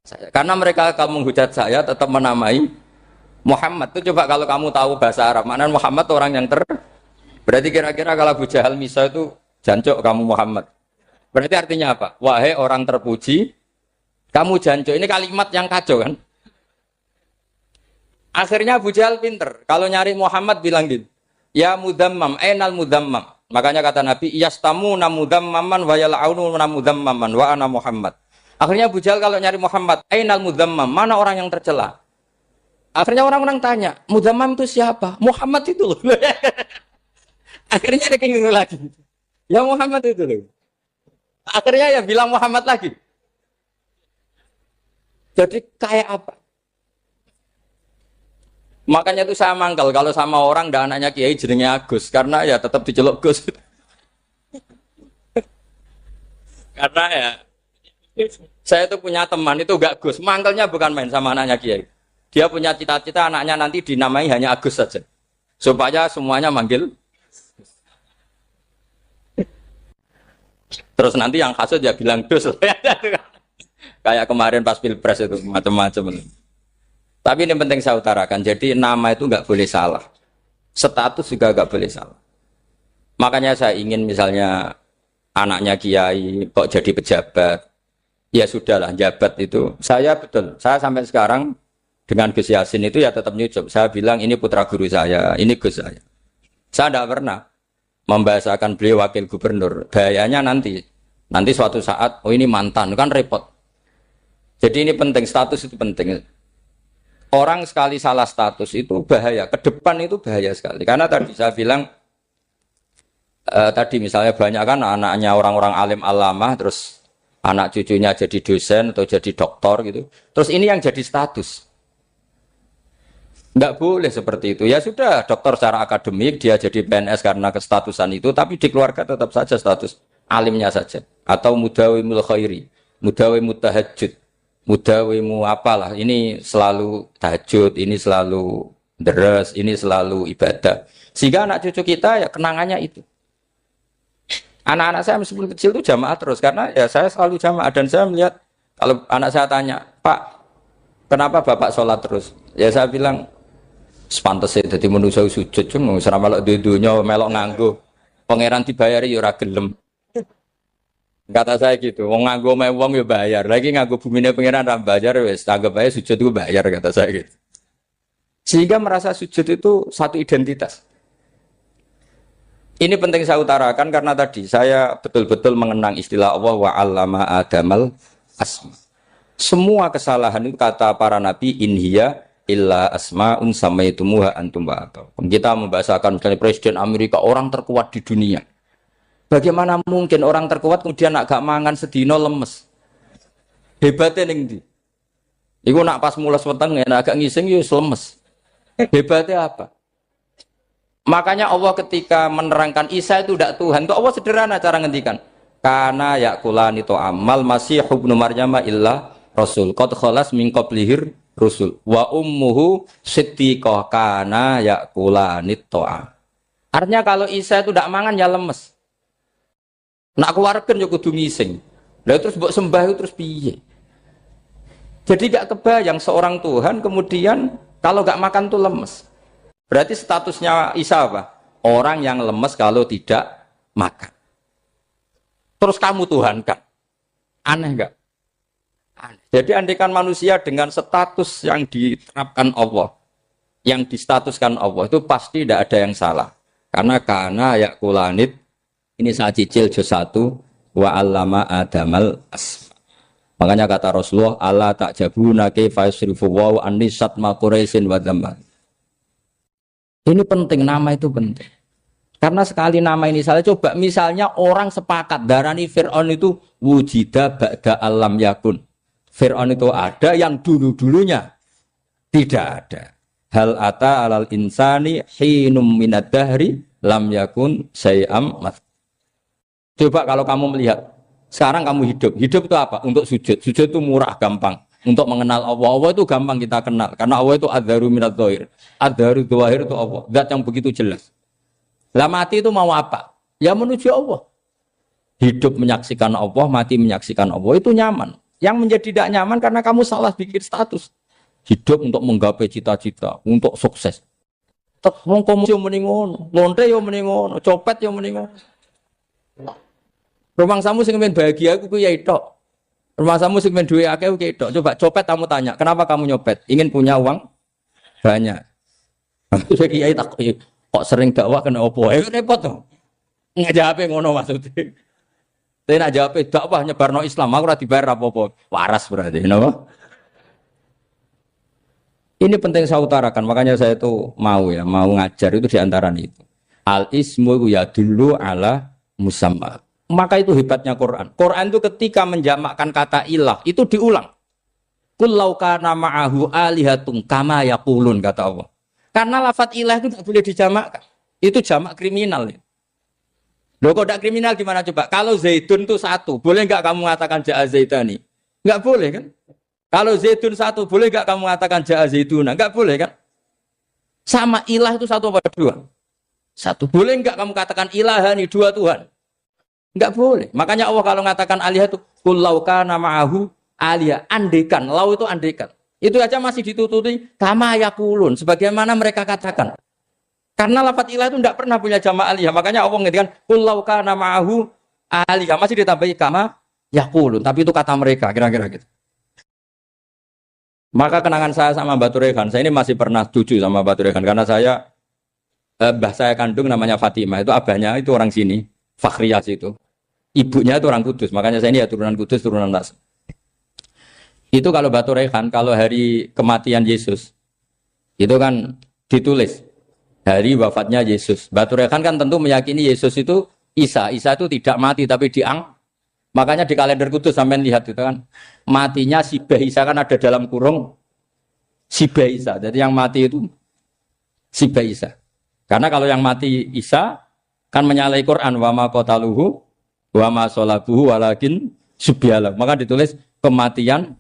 saya. Karena mereka kalau menghujat saya tetap menamai Muhammad. Itu coba kalau kamu tahu bahasa Arab, maknanya Muhammad orang yang berarti kira-kira kalau Abu Jahal Misa itu jancuk kamu Muhammad. Berarti artinya apa? Wahai orang terpuji, kamu jancuk. Ini kalimat yang kacau kan? Akhirnya Abu Jahal pinter. Kalau nyari Muhammad bilang gitu. Ya mudammam, ainal mudammam. Makanya kata Nabi, yastamu namudammaman wa yal'aunu namudammaman wa ana Muhammad. Akhirnya Abu Jahal kalau nyari Muhammad, ainal mudammam, mana orang yang tercela? Akhirnya orang-orang tanya, mudammam itu siapa? Muhammad itu loh. Akhirnya dia kenging lagi. Ya Muhammad itu loh. Akhirnya ya bilang Muhammad lagi. Jadi kayak apa? Makanya itu saya mangkal kalau sama orang dan anaknya Kiai jenenge Agus karena ya tetap diceluk Gus. Karena ya saya itu punya teman itu enggak Gus, mangkalnya bukan main sama anaknya Kiai. Dia punya cita-cita anaknya nanti dinamai hanya Agus saja. Supaya semuanya manggil. Terus nanti yang hasut ya bilang Gus. Kayak kemarin pas Pilpres itu macam-macam. Tapi ini penting saya utarakan, jadi nama itu nggak boleh salah, status juga nggak boleh salah. Makanya saya ingin misalnya anaknya Kiai kok jadi pejabat, ya sudahlah jabat itu. Saya betul, saya sampai sekarang dengan Gus Yasin itu ya tetap nyucup. Saya bilang ini putra guru saya, ini Gus saya. Saya tidak pernah membahasakan beliau wakil gubernur. Bahayanya nanti suatu saat, oh ini mantan, kan repot. Jadi ini penting, status itu penting. Orang sekali salah status itu bahaya, ke depan itu bahaya sekali. Karena tadi saya bilang, tadi misalnya banyak kan anaknya orang-orang alim alamah, terus anak cucunya jadi dosen atau jadi doktor gitu. Terus ini yang jadi status. Nggak boleh seperti itu. Ya sudah, dokter secara akademik, dia jadi PNS karena kestatusan itu, tapi di keluarga tetap saja status alimnya saja. Atau mudawimul khairi, mudawimut tahajud. Mudawimu apalah, ini selalu tahajud, ini selalu deres, ini selalu ibadah. Sehingga anak cucu kita ya kenangannya itu. Anak-anak saya meskipun kecil itu jamaah terus, karena ya saya selalu jamaah. Dan saya melihat, kalau anak saya tanya, Pak, kenapa Bapak sholat terus? Ya saya bilang, sepantasnya jadi manusia sujud, cuma selama melok dudunya, melok nganggo. Pangeran dibayari ya ora gelem. Kata saya gitu, wong nganggo wong ya bayar. Lagi nganggo bumine pangeran ra bayar wis, anggap aja sujud itu bayar kata saya gitu. Sehingga merasa sujud itu satu identitas. Ini penting saya utarakan karena tadi saya betul-betul mengenang istilah Allah wa 'allama Adamal asma. Semua kesalahan itu kata para nabi inhiya illa asmaun samaitumuha antum wa atau. Kita membahasakan misalnya Presiden Amerika orang terkuat di dunia. Bagaimana mungkin orang terkuat kemudian agak mangan sedino lemes? Hebatnya ning ndi? Iku nak pas mules weteng agak ngising ya lemes. Hebatnya apa? Makanya Allah ketika menerangkan Isa itu tidak Tuhan, itu Allah sederhana cara ngendikan. Karena yakulani to amal masih ibnu Maryam illa rasul. Qad khalas min qablihir rusul. Wa ummuhu siddiqah kana yakulani to'a. Artinya kalau Isa itu tidak mangan ya lemes. Nak keluarkan ya kudu ngising. Lah terus mbok sembah itu terus piye? Jadi gak kebayang seorang Tuhan kemudian kalau gak makan tuh lemes. Berarti statusnya Isa apa? Orang yang lemes kalau tidak makan. Terus kamu Tuhan kan? Aneh gak? Aneh. Jadi andaikan manusia dengan status yang diterapkan Allah, yang distatuskan Allah itu pasti tidak ada yang salah. Karena yakulanit. Ini saya cicil juz 1 wa 'allama Adamal asma. Makanya kata Rasulullah, Allah ta'jabuna kaifa yusrifu wa anisat ma quraisin wa dhamma. Ini penting, nama itu penting. Karena sekali nama ini salah, coba misalnya orang sepakat darani Fir'aun itu wujida ba'da alam yakun. Fir'aun itu ada yang dulu-dulunya tidak ada. Hal ata alal insani hinum minad dahri lam yakun sayam mat. Coba kalau kamu melihat, sekarang kamu hidup itu apa? Untuk sujud. Sujud itu murah, gampang. untuk mengenal Allah. Allah itu gampang kita kenal karena Allah itu adzaru minadz dzahir. Adzaru dzahir itu Allah, zat yang begitu jelas. Lah mati itu mau apa? Ya menuju Allah. Hidup menyaksikan Allah, mati menyaksikan Allah itu nyaman. Yang menjadi tidak nyaman karena kamu salah bikin status. Hidup untuk menggapai cita-cita, untuk sukses. Wong komunis yo muni ngono, lonte yo muni ngono, copet yo muni ngono. Rumangsamu sing men bahagia iku kuwi tok. Rumangsamu sing men duwe akeh kuwi tok. Coba copet kamu tanya, kenapa kamu nyopet? Ingin punya uang banyak. Terus kiai tak kok sering dakwah kena opo? Repot to. Ngajape ngono maksudnya. Tapi nak jawab dakwah nyebarno Islam, aku ora dibayar apa-apa. Waras berarti, napa? Ini penting saya utarakan, makanya saya itu mau ngajar itu diantara itu. Al ismu ya dulu ala musamma. Maka itu hebatnya Quran. Quran itu ketika menjamakkan kata ilah itu diulang. Qul law kana ma'ahu alihatun kama yaqulun kata Allah. Karena lafaz ilah itu tidak boleh dijamakkan. Itu jamak kriminal. Loh kok tidak kriminal gimana coba? Kalau Zaidun itu satu, boleh enggak kamu mengatakan ja'a Zaidani? Enggak boleh kan? Kalau Zaidun satu, boleh enggak kamu mengatakan ja'a Zaiduna? Enggak boleh kan? Sama ilah itu satu apa dua? Satu. Boleh enggak kamu katakan ilahani, dua Tuhan? Enggak boleh. Makanya Allah kalau mengatakan alihah itu qul law kana ma'ahu alihah, andekan. Lau itu andekan. Itu aja masih ditututi kama yaqulun, sebagaimana mereka katakan. Karena lafaz ilah itu tidak pernah punya jamak alihah. Makanya Allah mengatakan qul law kana ma'ahu alihah, masih ditambahi kama yaqulun, tapi itu kata mereka kira-kira gitu. Maka kenangan saya sama Mbak Turekan, saya ini masih pernah cucu sama Mbak Turekan karena saya mbah saya kandung namanya Fatimah, itu abahnya itu orang sini, Fakhriyah itu. Ibunya itu orang Kudus, makanya saya ini ya turunan Kudus, turunan Nas. Itu kalau Mbak Turekan, kalau hari kematian Yesus, itu kan ditulis hari wafatnya Yesus. Mbak Turekan kan tentu meyakini Yesus itu Isa itu tidak mati tapi diang. Makanya di kalender Kudus sampai lihat itu kan matinya Sibah Isa kan ada dalam kurung Sibah Isa. Jadi yang mati itu Sibah Isa. Karena kalau yang mati Isa kan menyalahi Quran wa ma qataluhu wa ma salabuhu walakin subyalah. Maka ditulis kematian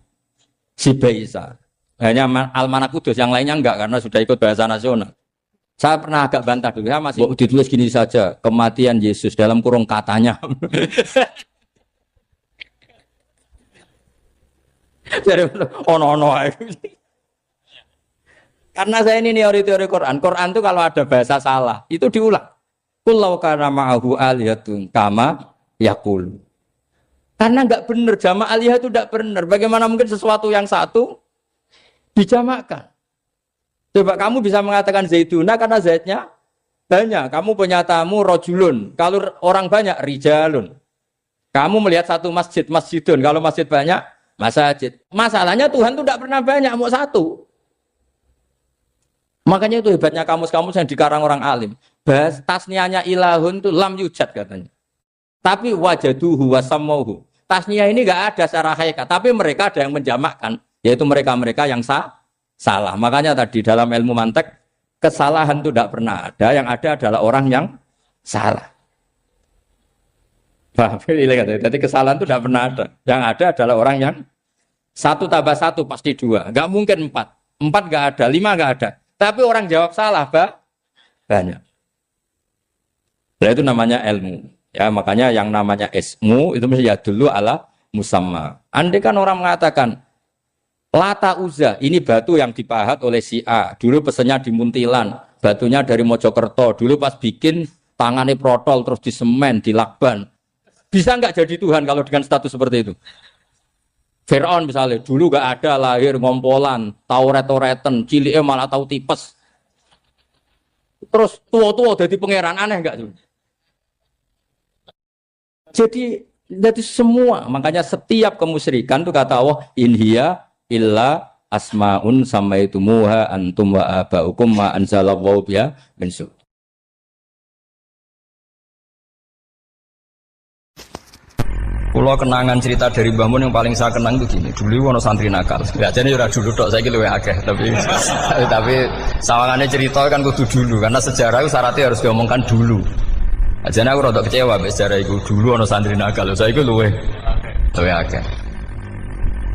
Sibah Isa. Hanya Almanak Kudus, yang lainnya enggak karena sudah ikut bahasa nasional. Saya pernah agak bantah dulu, saya masih ditulis gini saja, kematian Yesus dalam kurung katanya. Jadi ono-ono. Karena saya ini teori Quran. Quran itu kalau ada bahasa salah, itu diulang. Qul law kana ma'ahu alihatun kama yaqul. Karena enggak benar, jamak alihah itu enggak benar. Bagaimana mungkin sesuatu yang satu dijamakkan? Coba kamu bisa mengatakan Zaiduna karena Zaidnya banyak. Kamu punya tamu rojulun. Kalau orang banyak rijalun. Kamu melihat satu masjid, masjidun. Kalau masjid banyak masjid. Masalahnya Tuhan itu tidak pernah banyak, mau satu. Makanya itu hebatnya kamus-kamus yang dikarang orang alim. Bahas tasniahnya ilahun itu lam yujad katanya. Tapi wajaduhu wasamauhu. Tasniah ini enggak ada secara hakikat, tapi mereka ada yang menjamakkan, yaitu mereka-mereka yang salah. Makanya tadi dalam ilmu mantek kesalahan itu tidak pernah ada, yang ada adalah orang yang salah. Jadi kesalahan itu tidak pernah ada. Yang ada adalah orang yang 1 tambah 1 pasti 2. Enggak mungkin 4. 4 enggak ada, 5 enggak ada. Tapi orang jawab salah, banyak. Nah, itu namanya ilmu. Ya, makanya yang namanya ismu itu mesti ya dulu ala musamma. Andai kan orang mengatakan Lata Uzza, ini batu yang dipahat oleh si A. Dulu pesennya di Muntilan, batunya dari Mojokerto. Dulu pas bikin tangannya protol terus disemen, dilakban. Bisa nggak jadi Tuhan kalau dengan status seperti itu? Fir'aun misalnya, dulu nggak ada, lahir ngompolan, tahu retoretan, ciliknya malah tahu tipes. Terus tua-tua jadi pangeran, aneh nggak tuh? Jadi semua, makanya setiap kemusyrikan itu kata Allah, inhiya illa asmaun samaitumuha antum wa abaukum ma anzalallahu biha min sultan. Pulau kenangan cerita dari Mbah Mun yang paling saya kenang itu gini. Dulu ono santri nakal. Ya jadi ora dulu tok, saiki luwih akeh, tapi sawangane cerita kan kudu dulu karena sejarah itu syaratnya harus diomongkan dulu. Ajane aku rada kecewa mbek sejarah iku. Dulu ono santri nakal, saiki luwih akeh.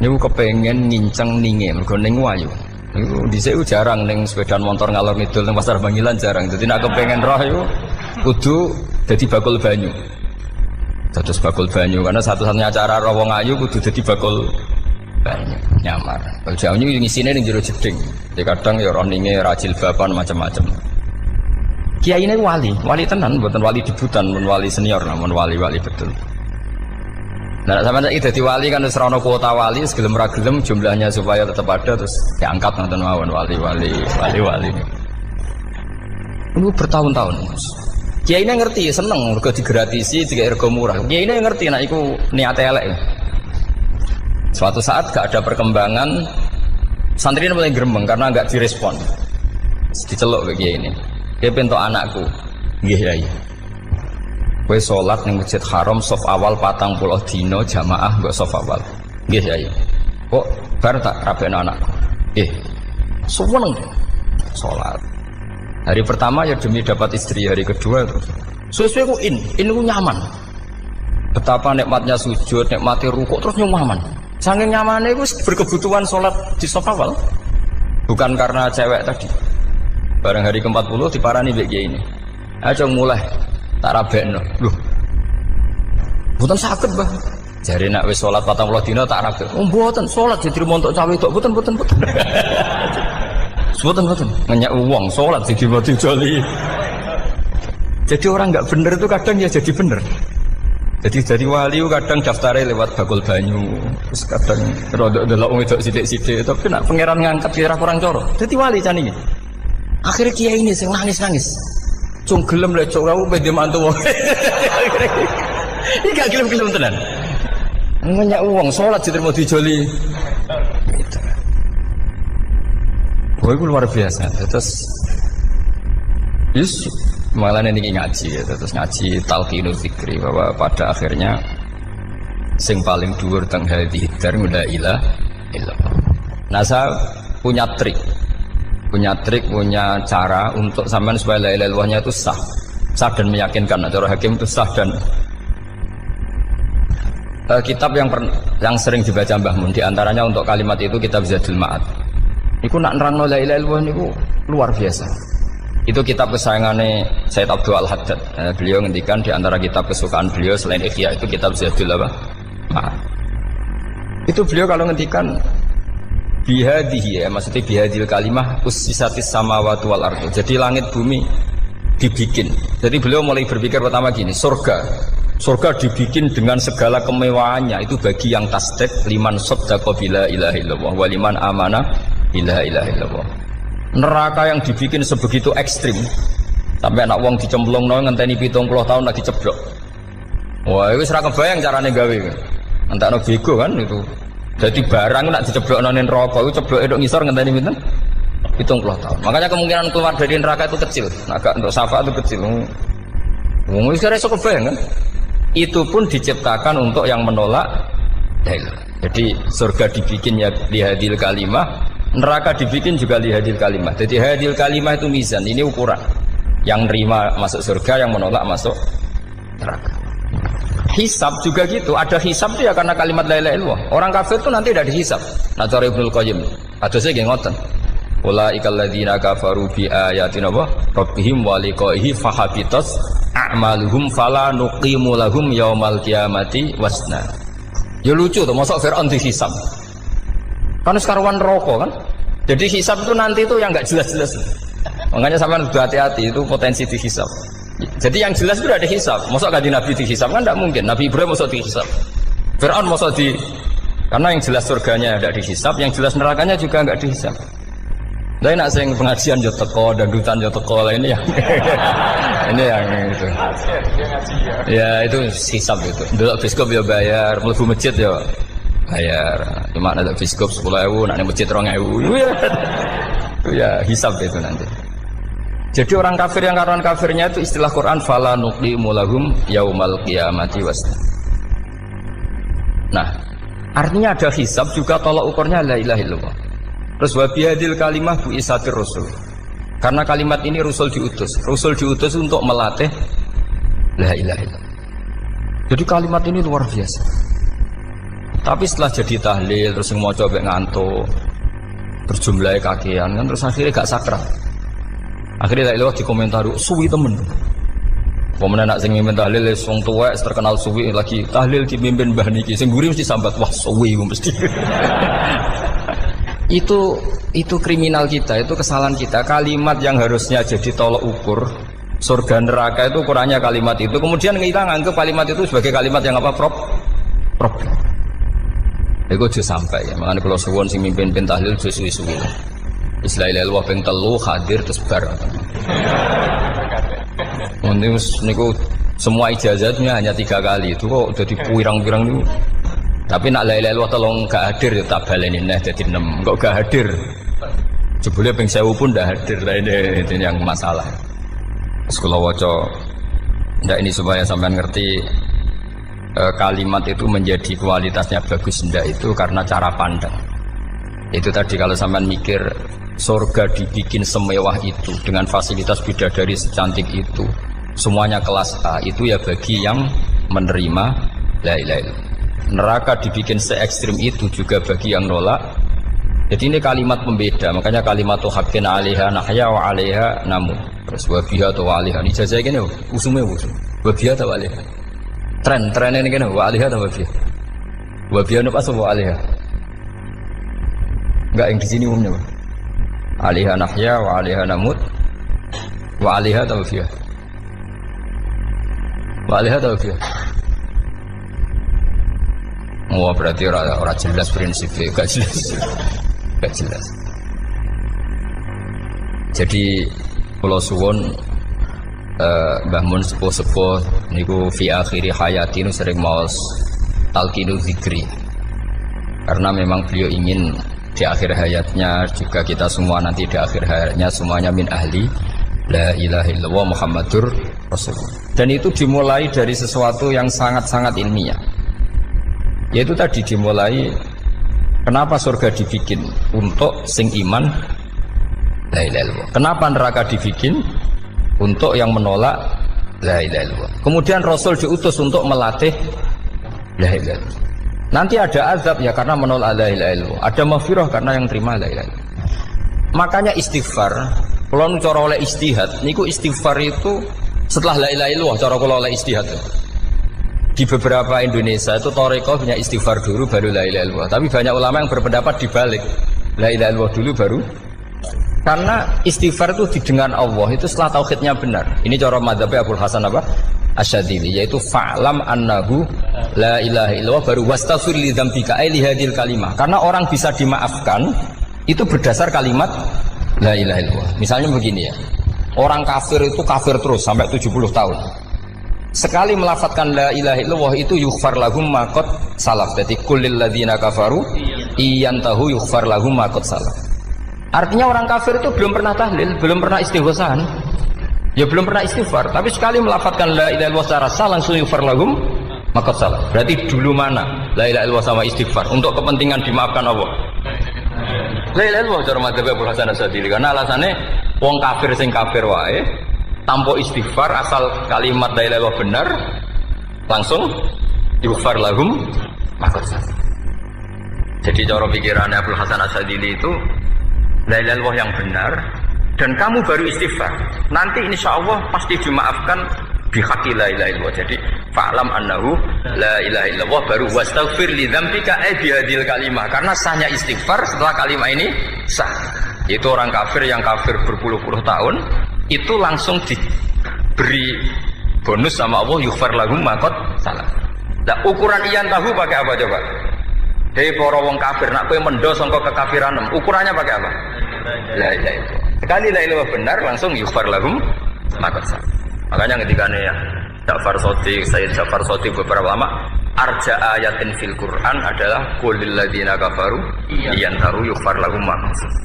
Niku kepengen nginceng ninge mergo ning wayu. Niku dhisik jarang ning sepeda motor ngalor ngidul ning pasar Bangilan jarang. Dadi nek kepengen roh iku kudu dadi bakul banyu. Dados bakul banyu karena satu-satunya cara roh wong ayu kudu dadi bakul banyu nyamar. Bakul banyu ngisine ning jero jeding. Ya kadang ya roh ninge rajil bapan macam-macam. Kiai ini wali tenan, bukan wali debutan, bukan wali senior, namun wali betul. Nah, sama saya jadi wali kan harus rono kuota wali, segelem ragelem jumlahnya supaya tetap ada terus diangkat nonton mawon wali. Ini bertahun-tahun. Kiai ini ngerti, seneng, mergo digratisi, juga ergo murah. Kiai ini ngerti, nah itu niat elek. Suatu saat gak ada perkembangan, santri ini mulai gerembeng karena gak direspon, diceluk ke kiai ini. Dia bentuk anakku, nggih yai. Kowe salat ning Masjid Haram saf awal 40 dina jamaah mbok saf awal. Nggih yai. Kok bar tak rabekno anakku. Nggih. Suweneng salat. Hari pertama ya demi dapat istri, hari kedua terus. Sesuai ku ku nyaman. Betapa nikmatnya sujud, nikmati rukuk terus nyaman. Saking nyamannya iku berkebutuhan salat di saf awal. Bukan karena cewek tadi. Barang hari ke-40 diparani mbek kiai ini. Aja mulai tak rabekno. Lho. Mboten saged, Mbah. Jare nek wis salat 40 dina tak rabek. Oh, mboten salat jadi montok cawe tok. Mboten. Mboten. Ngenyak wong salat jadi mati joli. Jadi orang enggak bener itu kadang ya jadi bener. Jadi wali kadang daftarnya lewat bakul banyu. Terus kadang rodok delok wong wedok sithik-sithik, tapi nek pangeran ngangkat kira kurang coro. Dadi wali jane iki. Akhirnya kiai ini sing nangis. Cung gelem lek cok aku pede mantu wong. Iki gak gelem tenan. Ngenyak wong salat diterima dijoli. Gitu. Wah, itu luar biasa. Terus malah ini ngaji ya. Terus ngaji talqinul fikri bahwa pada akhirnya sing paling dhuwur teng hati dar la ilaha illallah. Nah, saya punya trik, punya cara untuk sampean supaya la ilaha illallahnya itu sah dan meyakinkan. Cara hakim itu sah dan kitab yang sering dibaca Mbah Mun diantaranya untuk kalimat itu kitab Zadul Ma'ad. Iku nak nerangno la ilaha illallah niku luar biasa. Itu kitab kesayangannya Sayyid Abdul Al-Haddad. Beliau ngendikan diantara kitab kesukaan beliau selain Ihya itu kitab Zadul Ma'ad. Itu beliau kalau ngendikan bihadihi ya, maksudnya bihadil kalimah ussisatis samawati wal ardu. Jadi langit bumi dibikin. Jadi beliau mulai berpikir pertama gini, surga dibikin dengan segala kemewahannya itu bagi yang tasdik liman saddaqa bila ilaha illallah wa liman amana bila ilaha illallah. Neraka yang dibikin sebegitu ekstrim sampai anak wong dicemplungno ngenteni 70 tahun lagi ceblok. Wah, itu ora kebayang carane gawe. Entakno bego kan itu. Jadi barang nak diceblokno ning neraka iku cebloke tok ngisor ngenteni pinten? 70 tahun. Makanya kemungkinan keluar dari neraka itu kecil. Nah, agak untuk syafaat itu kecil. Wong wis ora iso kebayang kan? Itu pun diciptakan untuk yang menolak dalil. Jadi surga dibikin ya lihadil kalimah, neraka dibikin juga lihadil kalimah. Jadi hadil kalimah itu mizan, ini ukuran. Yang nerima masuk surga, yang menolak masuk neraka. Hisab juga gitu, ada hisab itu ya karena kalimat la ilaha illallah. Orang kafir itu nanti tidak dihisab. Nah, cara Ibnul Qayyim, hadisnya nggih ngoten. Ulaikal ladzina kafaru bi ayatina rabbihim wa liqaihi fahabitat a'maluhum fala nuqimu lahum yaumal qiyamati wasna. Ya lucu tuh, masa Fir'aun dihisab. Kan sekarang rokok kan. Jadi hisab itu nanti itu yang enggak jelas-jelas. Makanya sampean harus hati-hati, itu potensi dihisab. Jadi yang jelas itu ada hisab. Masa kanjeng Nabi dihisab kan enggak mungkin. Nabi Ibrahim masa dihisab. Fir'aun masa karena yang jelas surganya enggak dihisab, yang jelas nerakanya juga enggak dihisab. Tapi nak sing pengajian yo teko, dangdutan yo teko, ini yang ini yang itu. Ya itu hisab itu. Dulu biskop yo bayar, mlebu masjid yo bayar. Cuma ada biskop 10.000, nak ning masjid 2.000. Itu ya hisab itu nanti. Jadi orang kafir yang karuan kafirnya itu istilah Quran fala nuqimu lahum yaumal qiyamati wasna. Nah, artinya ada hisab juga tolak ukurnya la ilaha illallah. Terus wabihadil kalimah bu isatir rusul. Karena kalimat ini rusul diutus untuk melatih la ilaha illallah. Jadi kalimat ini luar biasa. Tapi setelah jadi tahlil terus mau coba ngantuk, berjumlah kakean kan, terus akhirnya gak sakral. Akhirnya tak lewat di komentar, suwi temen. Pemenang nak sing mimpin tahlil wong tuwek terkenal suwi, lagi tahlil dipimpin Mbah niki, sing guri mesti sambat, wah suwi mesti. Itu kriminal kita, itu kesalahan kita. Kalimat yang harusnya jadi tolok ukur surga neraka itu ukurannya kalimat itu. Kemudian kita nganggap kalimat itu sebagai kalimat yang apa? Problem. Itu juga sampai ya. Makanya kalau suwon sing mimpin tahlil suwi-suwi. Istilah ilmu ping telu hadir terus bar. Niku semua ijazahnya hanya 3 kali. Itu kok jadi pirang-pirang niku. Tapi nak la ilaha illallah tolong gak hadir ya tak baleni neh dadi 6. Kok gak hadir? Jebule ping 1000 pun ndak hadir. Lah ini yang masalah. Sekolah waca ndak ini supaya sampean ngerti kalimat itu menjadi kualitasnya bagus ndak itu karena cara pandang. Itu tadi kalau sampean mikir surga dibikin semewah itu dengan fasilitas bidadari secantik itu, semuanya kelas A, itu ya bagi yang menerima la ilaha illallah. Neraka dibikin se ekstrim itu juga bagi yang nolak. Jadi ini kalimat pembeda, makanya kalimat haqqin 'alaiha nahya wa 'alaiha namut. Terus wa biha atau wa 'alaiha. Ini jajah gini usume usum. Wa biha atau wa 'alaiha. Tren ini gini wa 'alaiha atau wa biha. Wa biha apa wa 'alaiha? Enggak yang di sini umumnya. 'Alaiha nahya wa 'alaiha namut. Wa 'alaiha atau wa biha. Wa 'alaiha atau wa biha. Wah berarti orang jelas prinsipnya, gak jelas. Jadi kalau suwon Mbah Mun sepuh-sepuh niku fi akhiri hayati nu sering maos talqinu zikri. Karena memang beliau ingin di akhir hayatnya juga kita semua nanti di akhir hayatnya semuanya min ahli la ilaha illallah Muhammadur Rasulullah. Dan itu dimulai dari sesuatu yang sangat-sangat ilmiah. Yaitu tadi dimulai kenapa surga dibikin untuk sing iman la ilaha illallah. Kenapa neraka dibikin untuk yang menolak la ilaha illallah. Kemudian Rasul diutus untuk melatih la ilaha illallah. Nanti ada azab ya karena menolak la ilaha illallah. Ada maghfirah karena yang terima la ilaha illallah. Makanya istighfar, kalau cara oleh istihad, niku istighfar itu setelah la ilaha illallah cara kalau oleh istihad. Di beberapa Indonesia itu Thariqah punya istighfar dulu baru la ilaha illallah. Tapi banyak ulama yang berpendapat dibalik, la ilaha illallah dulu baru. Karena istighfar itu didengar Allah itu setelah tauhidnya benar. Ini cara madzhab Abul Hasan apa? Asyadzili, yaitu fa'lam annahu la ilaha illallah baru wastaghfir li dzambika ai li hadhil kalimah. Karena orang bisa dimaafkan itu berdasar kalimat la ilaha illallah. Misalnya begini ya. Orang kafir itu kafir terus sampai 70 tahun. Sekali melafadzkan la ilaha illallah itu yughfar lahum ma qad salaf. Jadi kullil ladzina kafaru iyantahu yughfar lahum ma qad salaf. Artinya orang kafir itu belum pernah tahlil, belum pernah istighfar, ya belum pernah istighfar. Tapi sekali melafadzkan la ilaha illallah secara sah langsung yughfar lahum ma qad salaf. Berarti dulu mana la ilaha illallah sama istighfar untuk kepentingan dimaafkan Allah? La ilaha illallah cara madzhab Abul Hasan Asyadzili karena alasannya wong kafir sing kafir wae tanpa istighfar asal kalimat la ilaha illallah benar langsung yughfar lahum ma qad salaf. Jadi cara pikirannya Abul Hasan Asyadzili itu la ilaha illallah yang benar dan kamu baru istighfar nanti insya Allah pasti dimaafkan bihaqi la ilaha illallah. Jadi fa'lam annahu la ilaha illallah baru wastaghfir li dzambika ai bihadil kalimah karena sahnya istighfar setelah kalimat ini sah. Itu orang kafir yang kafir berpuluh-puluh tahun itu langsung diberi bonus sama Allah yughfar lahum ma qad salaf. Nah ukuran iyan tahu pakai apa coba? Hei para wong kafir nak kowe mendo sangka kekafiran ukurannya pakai apa? La ilaha illallah. Sekali la ilaha benar langsung yughfar lahum ma qad salaf. Makanya ketika ya Ja'far Shadiq, Sayyid Ja'far Shadiq beberapa lama arja ayatin fil Quran adalah qulil ladzina kafaru iyantahu yughfar lahum ma qad salaf.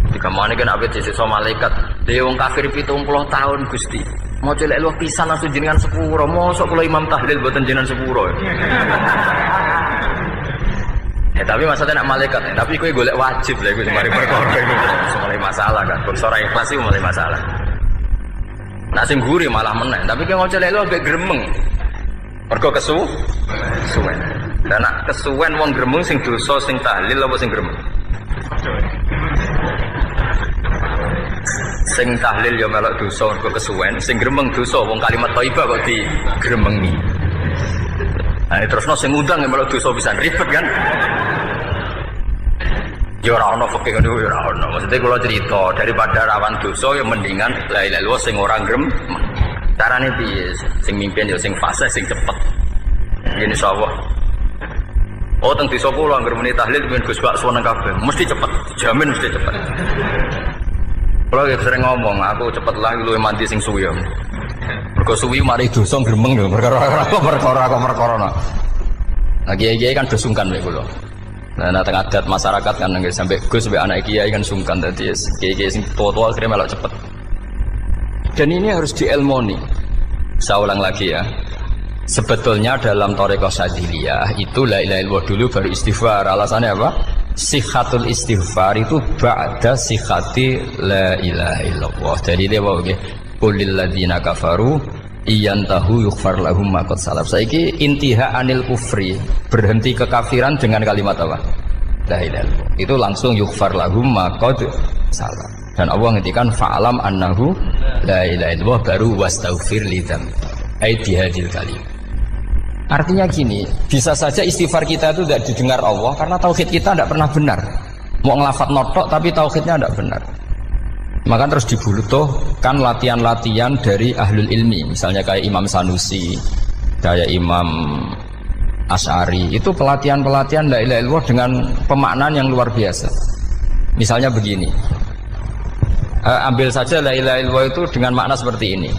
Jika mana kan abet disiksa malaikat dia wong kafir 70 tahun Gusti mau celek lu pisan langsung jenengan sepuro mosok kula imam tahlil boten jenengan sepuro ya tapi maksudnya nak malaikat ya. Tapi kowe golek wajib lah iku mari perkara iku mulai masalah kan bangsa ora ikhlas iku mulai masalah nak sing guri malah meneh tapi kowe mau celek lu ambek gremeng mergo kesu suwe Dan nak kesuwen wong gremeng sing dosa sing tahlil apa sing gremeng? Sing tahlil ya melok dosa kok kesuwen, sing gremeng dosa wong kalimat thayyibah kok digremengi. Nah, terusno sing ngundang ya melok dosa pisan ribet kan? Ya ora ono fikih ngono ya ora ono. Maksudnya kalau cerita daripada rawan dosa ya mendingan la ilaha illallah sing ora gremeng. Carane piye? Sing mimpin ya sing fasih sing cepet. Ngene insyaallah. Oh teng desa kula anggere muni tahlil ben Gus bakso nang kabeh. Mesti cepet, jamin mesti cepet. Kula ya sering ngomong, aku cepet lah luwih mandi sing suwi. Mergo suwi mari dosa gremeng lho, perkara. Nah kiai-kiai kan do sungkan mek kula. Nah teng adat masyarakat kan nggih sampai Gus sampai anak kiai kan sungkan dadi kiai-kiai sing tua-tua akhirnya melok cepet. Dan ini harus diilmoni. Saya ulang lagi ya. Sebetulnya dalam Thariqah Syadziliyah itu la ilaha illallah dulu baru istighfar. Alasannya apa? Sikhatul istighfar itu ba'da sikhati la ilaha illallah. Jadi dia bawa ke qulil ladzina kafaru iyantahu yughfar lahum ma qad salaf. Saiki intiha anil kufri, berhenti kekafiran dengan kalimat apa? La ilaha illallah. Itu langsung yughfar lahum ma qad salaf. Dan Allah ngendikan fa'alam annahu la ilaha illallah baru wastaghfir lidzam. Ai bihadil kalim. Artinya gini, bisa saja istighfar kita itu tidak didengar Allah karena tauhid kita tidak pernah benar. Mau ngelafat notok tapi tauhidnya tidak benar. Maka terus dibutuhkan latihan-latihan dari ahlul ilmi, misalnya kayak Imam Sanusi, kayak Imam Asy'ari. Itu pelatihan-pelatihan la ilaha illallah dengan pemaknaan yang luar biasa. Misalnya begini, ambil saja la ilaha illallah itu dengan makna seperti ini.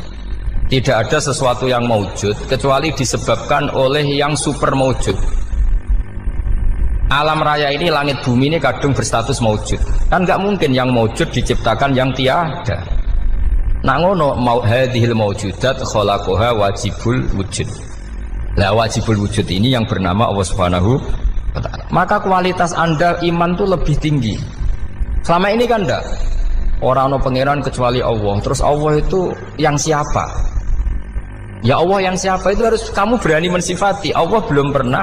Tidak ada sesuatu yang maujud kecuali disebabkan oleh yang super maujud. Alam raya ini, langit bumi ini kadung berstatus maujud. Kan nggak mungkin yang maujud diciptakan yang tiada. Nah ngono mau hadhil maujudat khalaqaha wajibul wujud. Lah wajibul wujud ini yang bernama Allah Subhanahu wa ta'ala. Maka kualitas Anda iman itu lebih tinggi. Selama ini kan enggak. Orang no pangeran kecuali Allah. Terus Allah itu yang siapa? Ya Allah yang siapa itu harus kamu berani mensifati. Allah belum pernah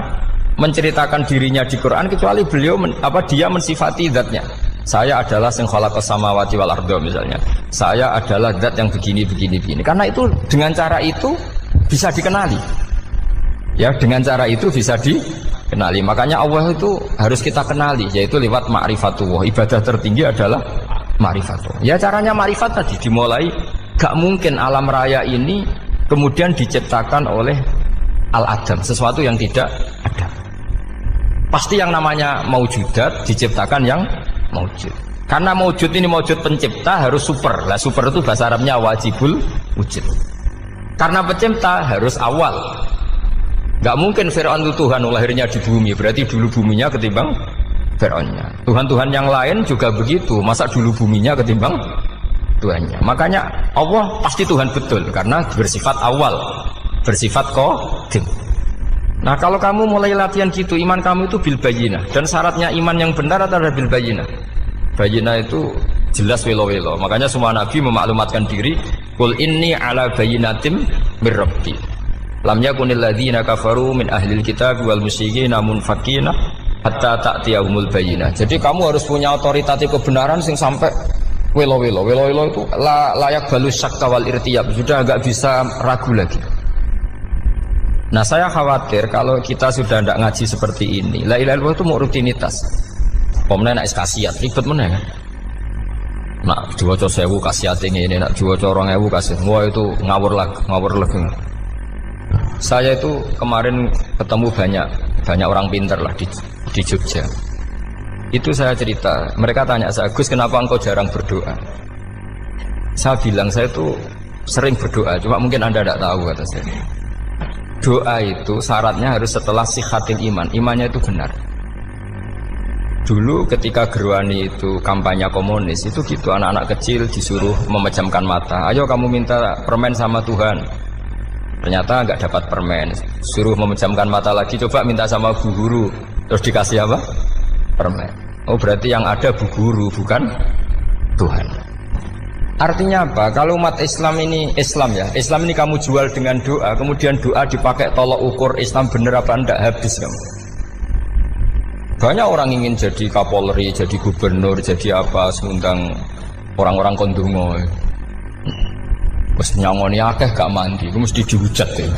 menceritakan dirinya di Quran kecuali beliau dia mensifati zatnya. Saya adalah sing khalaqas samawati wal arda misalnya. Saya adalah zat yang begini. Karena itu dengan cara itu bisa dikenali. Ya, dengan cara itu bisa dikenali. Makanya Allah itu harus kita kenali, yaitu lewat ma'rifatullah. Ibadah tertinggi adalah ma'rifatullah. Ya caranya ma'rifat tadi dimulai. Gak mungkin alam raya ini kemudian diciptakan oleh al-adam, sesuatu yang tidak ada. Pasti yang namanya maujudat diciptakan yang maujud. Karena maujud ini maujud pencipta harus super. Lah super itu bahasa Arabnya wajibul wujud. Karena pencipta harus awal. Gak mungkin Fir'aun itu Tuhan lahirnya di bumi, berarti dulu buminya ketimbang Fir'aunnya. Tuhan-Tuhan yang lain juga begitu, masa dulu buminya ketimbang Tuhannya. Makanya Allah pasti Tuhan betul karena bersifat awal, bersifat qadim. Nah kalau kamu mulai latihan gitu, iman kamu itu bil bayyinah. Dan syaratnya iman yang benar adalah bil bayyinah. Bayyinah itu jelas welo-welo. Makanya semua nabi memaklumatkan diri, qul inni ala bayyinatim mir rabbi. Lam yakunil ladzina kafaru min ahlil kitab wal musyrikin munfakina hatta ta'tiyahumul bayyinah. Jadi kamu harus punya otoritatif kebenaran sing sampai welo-welo itu layak balus syakka wal irtiyab, sudah agak bisa ragu lagi. Nah saya khawatir kalau kita sudah tidak ngaji seperti ini, la ilaha illallah itu mau rutinitas. Pemenang nak kasiat ribet mana kan? Nak diwaca 1000 kasiat ini, nak diwaca 2000 kasiat, wah itu ngawur lagi. Saya itu kemarin ketemu banyak orang pintar lah di Jogja. Itu saya cerita, mereka tanya saya, Gus kenapa engkau jarang berdoa? Saya bilang saya itu sering berdoa, cuma mungkin Anda tidak tahu kata saya. Doa itu syaratnya harus setelah sihatil iman, imannya itu benar. Dulu ketika Gerwani itu kampanye komunis, itu gitu anak-anak kecil disuruh memejamkan mata. Ayo kamu minta permen sama Tuhan. Ternyata nggak dapat permen, suruh memejamkan mata lagi, coba minta sama bu guru, terus dikasih apa? Permen. Oh berarti yang ada bu guru bukan Tuhan. Artinya apa? Kalau umat Islam ini Islam ini kamu jual dengan doa, kemudian doa dipakai tolok ukur Islam bener apa enggak, habis kamu. Banyak orang ingin jadi Kapolri, jadi gubernur, jadi apa, mengundang orang-orang kondungo. Wes nyangoni akeh gak mandi, itu mesti dihujat ya.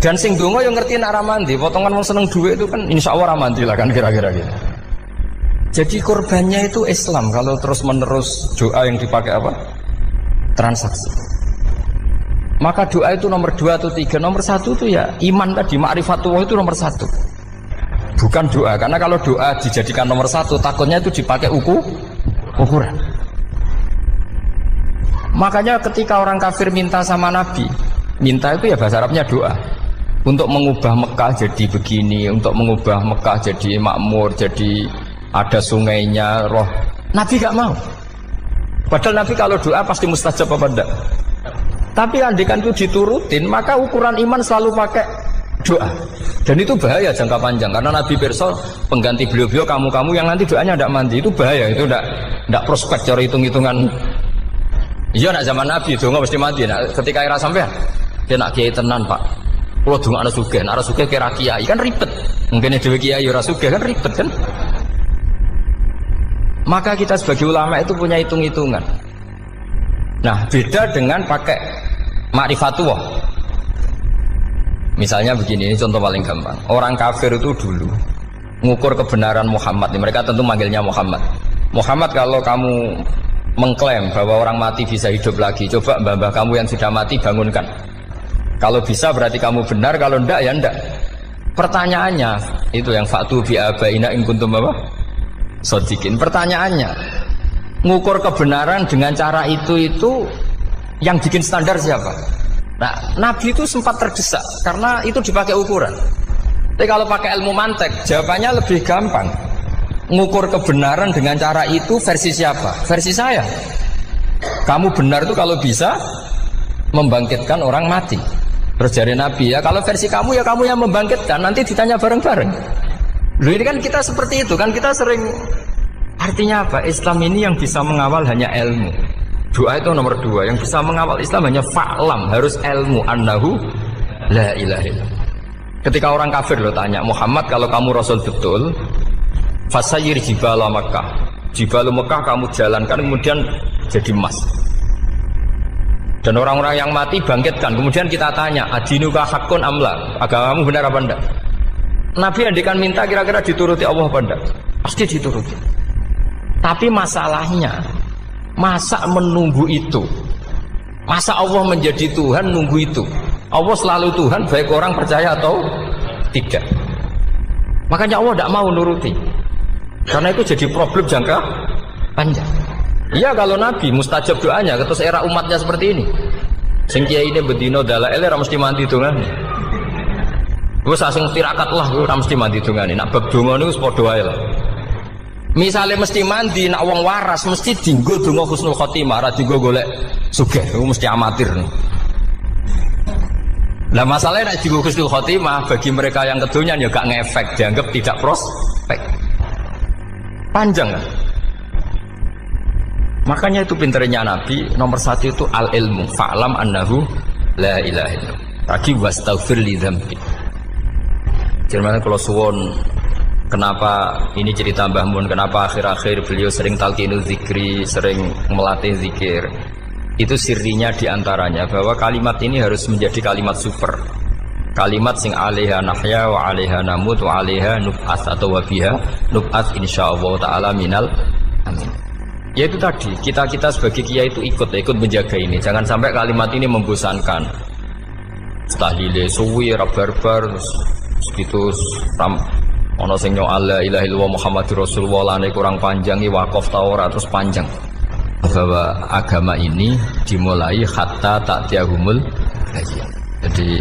Dan sing donga yang ngerti nak ra mandi, potongan wong seneng duit itu kan insya Allah ra mandi lah kan kira-kira gitu. Jadi korbannya itu Islam kalau terus menerus doa yang dipakai apa? Transaksi. Maka doa itu nomor 2 atau 3, nomor 1 itu ya iman tadi, ma'rifatullah itu nomor 1. Bukan doa, karena kalau doa dijadikan nomor 1 takutnya itu dipakai ukuran. Makanya ketika orang kafir minta sama Nabi, minta itu ya bahasa Arabnya doa, untuk mengubah Mekah jadi begini, untuk mengubah Mekah jadi makmur, jadi ada sungainya, roh. Nabi gak mau. Padahal Nabi kalau doa pasti mustajab apa enggak? Tapi andikan itu diturutin, maka ukuran iman selalu pakai doa. Dan itu bahaya jangka panjang, karena Nabi pirsa pengganti beliau-beliau kamu-kamu yang nanti doanya tidak mandi, itu bahaya, itu tidak prospek cara hitung-hitungan. Iya nak zaman Nabi donga mesti mandi. Nah, ketika era sampean dia nak kiai tenan Pak, kalau donga ana sugih, ana sugih kira kiai kan ribet. Mungkin dhewe kiai ora sugih kan ribet kan. Maka kita sebagai ulama itu punya hitung-hitungan. Nah, beda dengan pakai ma'rifatullah. Misalnya begini, ini contoh paling gampang. Orang kafir itu dulu mengukur kebenaran Muhammad. Mereka tentu manggilnya Muhammad. Muhammad, kalau kamu mengklaim bahwa orang mati bisa hidup lagi, coba mbah-mbah kamu yang sudah mati bangunkan. Kalau bisa berarti kamu benar, kalau ndak ya ndak. Pertanyaannya itu yang fa'tu bi abaina in kuntum apa? Shodiqin. Pertanyaannya, ngukur kebenaran dengan cara itu yang bikin standar siapa? Nah, Nabi itu sempat terdesak karena itu dipakai ukuran. Tapi kalau pakai ilmu mantek, jawabannya lebih gampang. Ngukur kebenaran dengan cara itu versi siapa? Versi saya. Kamu benar itu kalau bisa membangkitkan orang mati. Terus dari Nabi, ya kalau versi kamu ya kamu yang membangkitkan, nanti ditanya bareng-bareng. Loh ini kan kita seperti itu kan, kita sering. Artinya apa? Islam ini yang bisa mengawal hanya ilmu. Doa itu nomor 2, yang bisa mengawal Islam hanya fa'lam, harus ilmu annahu la ilaha illallah. Ketika orang kafir lo tanya, Muhammad kalau kamu Rasul betul, fasayir jibala Makkah, jibalu Mekah kamu jalankan kemudian jadi emas. Dan orang-orang yang mati bangkitkan, kemudian kita tanya, adinuka hakun amla, agamamu benar apa enggak? Nabi andikan minta kira-kira dituruti Allah apa enggak? Pasti dituruti. Tapi masalahnya, masa menunggu itu? Masa Allah menjadi Tuhan nunggu itu? Allah selalu Tuhan baik orang percaya atau tidak. Makanya Allah tidak mau nuruti, karena itu jadi problem jangka panjang. Iya kalau Nabi mustajab doanya, terus era umatnya seperti ini. Sing kiai ini bedino dalail ora mesti mandi dongane. Wis asing tirakat lah ora mesti mandi dongane. Nak bab donga niku wis padha wae lah. Misalnya mesti mandi, nak wong waras mesti dinggo donga husnul khotimah, ora dinggo golek sugih, itu mesti amatir. Lah masalahnya nak dinggo husnul khotimah bagi mereka yang kedonyan ya gak ngefek, dianggap tidak prospek. Panjang kan? Makanya itu pinternya Nabi, nomor 1 itu al-ilmu, fa'lam annahu la ilaha illallah. Tadi wastaghfir li dzambi. Jadi kalau suwon, kenapa ini cerita Mbah Mun, kenapa akhir-akhir beliau sering talqinu zikri, sering melatih zikir. Itu sirinya diantaranya bahwa kalimat ini harus menjadi kalimat super. Kalimat sing alaiha nahya wa alaiha namut wa alaiha nub'ats atau wa biha nub'ats insyaallah taala minal amin. Ya itu tadi, kita sebagai kiai itu ikut menjaga ini. Jangan sampai kalimat ini membosankan. Tahlile suwi barbar segitu ono sing nyu'al la ilaha illallah Muhammadur Rasulullah lane kurang panjangi wakaf ta ora terus panjang. Bahwa agama ini dimulai hatta ta'tiyahumul bayyinah. Jadi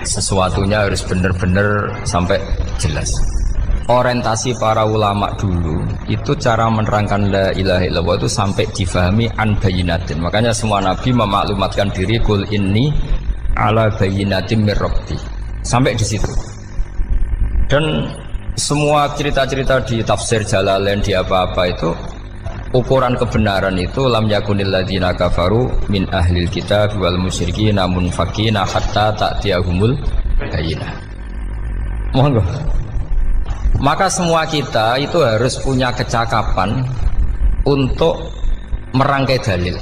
sesuatunya harus benar-benar sampai jelas. Orientasi para ulama dulu itu cara menerangkan la ilaha illallah itu sampai difahami an bayyinatin. Makanya semua nabi memaklumatkan diri kul inni ala bayyinatin mir rabbi. Sampai di situ. Dan semua cerita-cerita di tafsir Jalalain di apa-apa itu ukuran kebenaran itu lam yakunil ladzina kafaru min ahlil kitab wal musyrikin namun faqina hatta ta'tiyahumul bayyinah. Monggo. Maka semua kita itu harus punya kecakapan untuk merangkai dalil.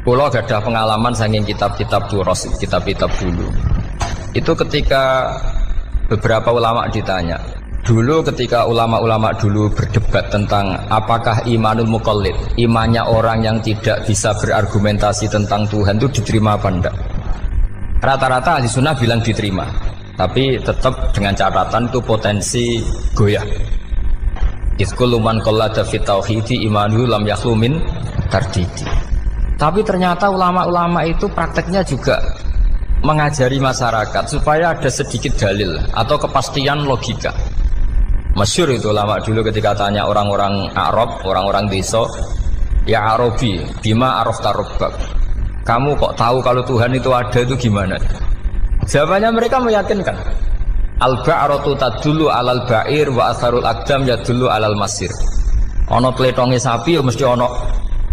Kalau gak ada pengalaman saking kitab-kitab duros, kitab-kitab dulu. Itu ketika beberapa ulama ditanya. Dulu ketika ulama-ulama dulu berdebat tentang apakah imanul muqallid, imannya orang yang tidak bisa berargumentasi tentang Tuhan itu diterima apa enggak? Rata-rata ahli sunnah bilang diterima. Tapi tetap dengan catatan itu potensi goyah. Iskul man qallada fit tauhidi imanuhu lam yakhlu min tardidi. Tapi ternyata ulama-ulama itu prakteknya juga mengajari masyarakat supaya ada sedikit dalil atau kepastian logika. Masyhur itu ulama dulu ketika tanya orang-orang Arab, orang-orang desa, ya Arabi, bima arafta rabbak. Kamu kok tahu kalau Tuhan itu ada, itu gimana? Jawabannya mereka meyakinkan. Al-ba'ratu tadullu alal ba'ir wa atharul aqdam yadullu alal masir. Ono tletonge sapi ya mesti ono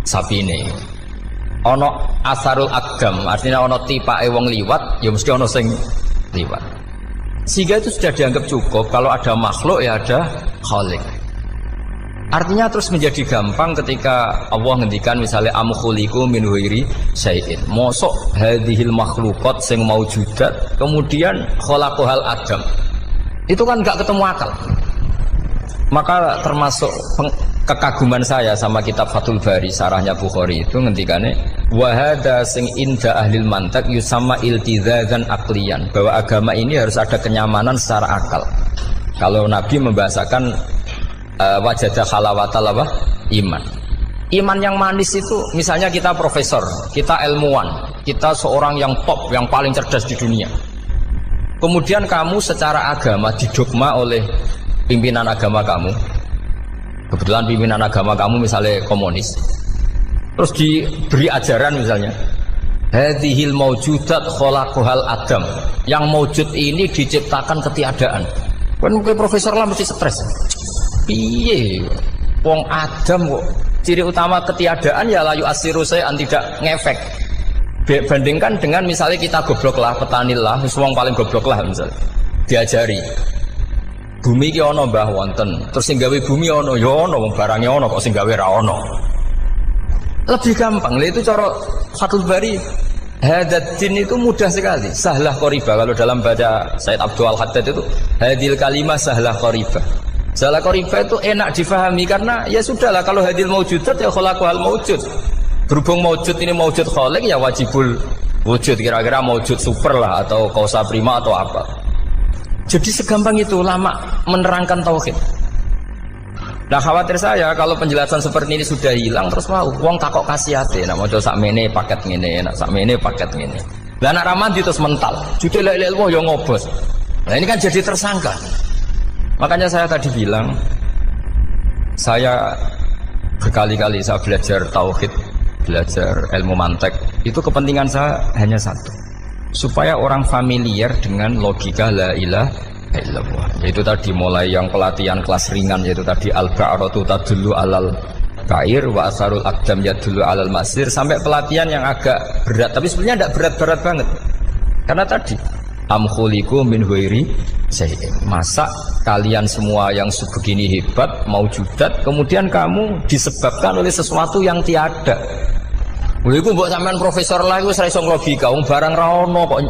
sapine. Ono asarul aqdam, artinya ono tipake wong liwat ya mesti ono sing liwat. Sehingga itu sudah dianggap cukup kalau ada makhluk ya ada khalik. Artinya terus menjadi gampang ketika Allah ngendikan misalnya am khuliqu min ghairi syai'in. Mosok hadhil makhluqat sing maujudat kemudian khalaqahal adam. Itu kan enggak ketemu akal. Maka termasuk kekaguman saya sama kitab Fathul Bari sarahnya Bukhari itu ngendikane wa hadza sing inda ahlil mantak yusamma iltizazan aqliyan, bahwa agama ini harus ada kenyamanan secara akal. Kalau Nabi membahasakan wajadah halawatal apa? Iman. Iman yang manis itu misalnya kita profesor, kita ilmuwan, kita seorang yang top, yang paling cerdas di dunia. Kemudian kamu secara agama didogma oleh pimpinan agama kamu. Kebetulan pimpinan agama kamu misalnya komunis. Terus diberi ajaran misalnya hadhil maujudat khalaqahal adam. Yang maujud ini diciptakan ketiadaan. Kan mungkin profesor lah mesti stres. Piye wong Adam kok ciri utama ketiadaan ya layu asiru saya tidak ngefek. Bandingkan dengan misalnya kita goblok lah, petani lah, wong paling goblok lah misalnya diajari bumi ki ana mbah wonten, terus sing gawe bumi ana ya ana, wong barange ana kok sing gawe ra ana. Lebih gampang. Lah itu cara Fathul Bari. Hadatin itu mudah sekali, sahlah qoriba. Kalau dalam baca Said Abdul Al-Haddad itu hadil kalimah sahlah qoriba. Sahlah qoriba itu enak difahami karena ya sudahlah, kalau hadil maujudat ya khalaqahal maujud. Berhubung maujud ini maujud khaliq ya wajibul wujud, kira-kira maujud super lah atau kausa prima atau apa. Jadi segampang itu ulama menerangkan tauhid. Nah khawatir saya kalau penjelasan seperti ini sudah hilang terus mau wong takok kasihate, nak maca sakmene paket ngene, nak sakmene paket ngene. Lah anak ramadi terus mental, judul ilmu yo ngobos. Nah ini kan jadi tersangka. Makanya saya tadi bilang, saya berkali-kali saya belajar tauhid, belajar ilmu mantek. Itu kepentingan saya hanya satu, supaya orang familiar dengan logika la ilaha illallah. Yaitu tadi mulai yang pelatihan kelas ringan, yaitu tadi al-ba'ratu tadullu alal ba'ir wa asarul aqdam yadullu alal masir, sampai pelatihan yang agak berat, tapi sebenarnya tidak berat-berat banget. Karena tadi am khuliqu min ghairi syai'in. Masa kalian semua yang sebegini hebat maujudat kemudian kamu disebabkan oleh sesuatu yang tiada. Lha iku mbok sampean profesor lah iku ora iso logika, wong barang ra ono kok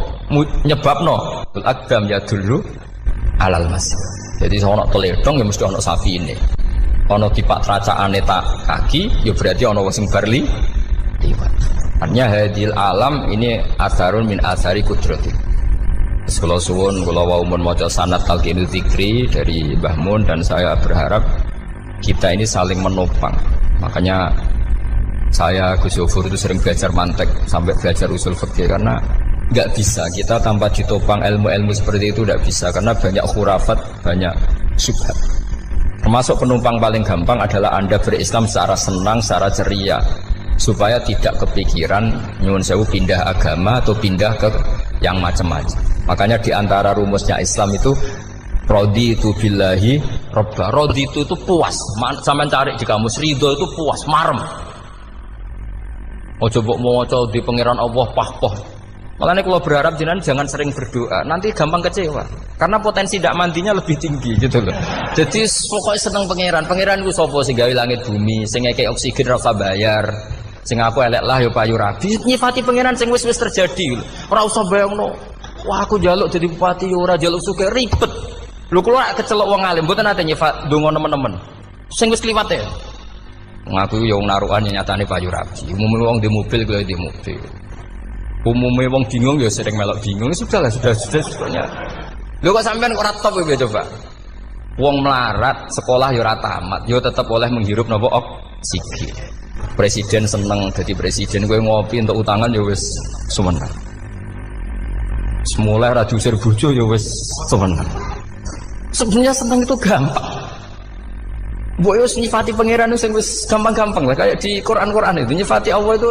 nyebabno. Al-aqdam yadullu alal masir. Jadi ono teledong ya mesti ono sapi ini. Ono tipak tracaane tak kaki ya berarti ono sing barli liwat. Artinya hadil alam ini asarun min asari kudrati. Kalau suwun kula wau mun maca sanad talqinul dzikri dari Mbah Mun, dan saya berharap kita ini saling menopang. Makanya saya Gus Yofur itu sering belajar mantek sampai belajar usul fikih, karena nggak bisa kita tanpa ditopang ilmu-ilmu seperti itu, tidak bisa, karena banyak khurafat, banyak syubhat. Termasuk penumpang paling gampang adalah Anda berislam secara senang, secara ceria, supaya tidak kepikiran nyuwun sewu pindah agama atau pindah ke yang macam-macam. Makanya diantara rumusnya Islam itu raditu billahi robba. Raditu itu puas, sampean cari di kamus, ridho itu puas, marem. Ojo mbok maca di pangeran Allah pah-pah Makanya kalau berharap jenengan jangan sering berdoa, nanti gampang kecewa. Karena potensi tidak mandinya lebih tinggi gitu loh. Jadi pokoknya seneng pangeran. Pangeran ku sapa sing gawe langit bumi, sing ngekek oksigen ora usah bayar. Sing aku elek lah ya payu rabi. Nyifati pangeran sing wis terjadi. Ora usah bayangno. Wah aku njaluk jadi bupati ora njaluk sugih ribet. Lho kula kecelok wong alim mboten ate nyifat donga nemen-nemen. Sing wis kliwat ya. Ngaku ya wong narukan nyatane payu rabi. Umume wong di mobil kuwi di mobil. Umumnya wong bingung ya sering melok bingung, sudah sebetulnya. Lho kok sampean ora top ya coba. Wong melarat sekolah ya ora tamat, ya tetep oleh menghirup napa oksigen. Presiden seneng jadi presiden, kowe ngopi untuk utangan ya wis semeneng. Semula ra diusir bojo ya wis semeneng. Sebenarnya seneng itu gampang. Mbok yo nyifati pangeran sing wis gampang-gampang lah kayak di Quran itu nyifati Allah itu.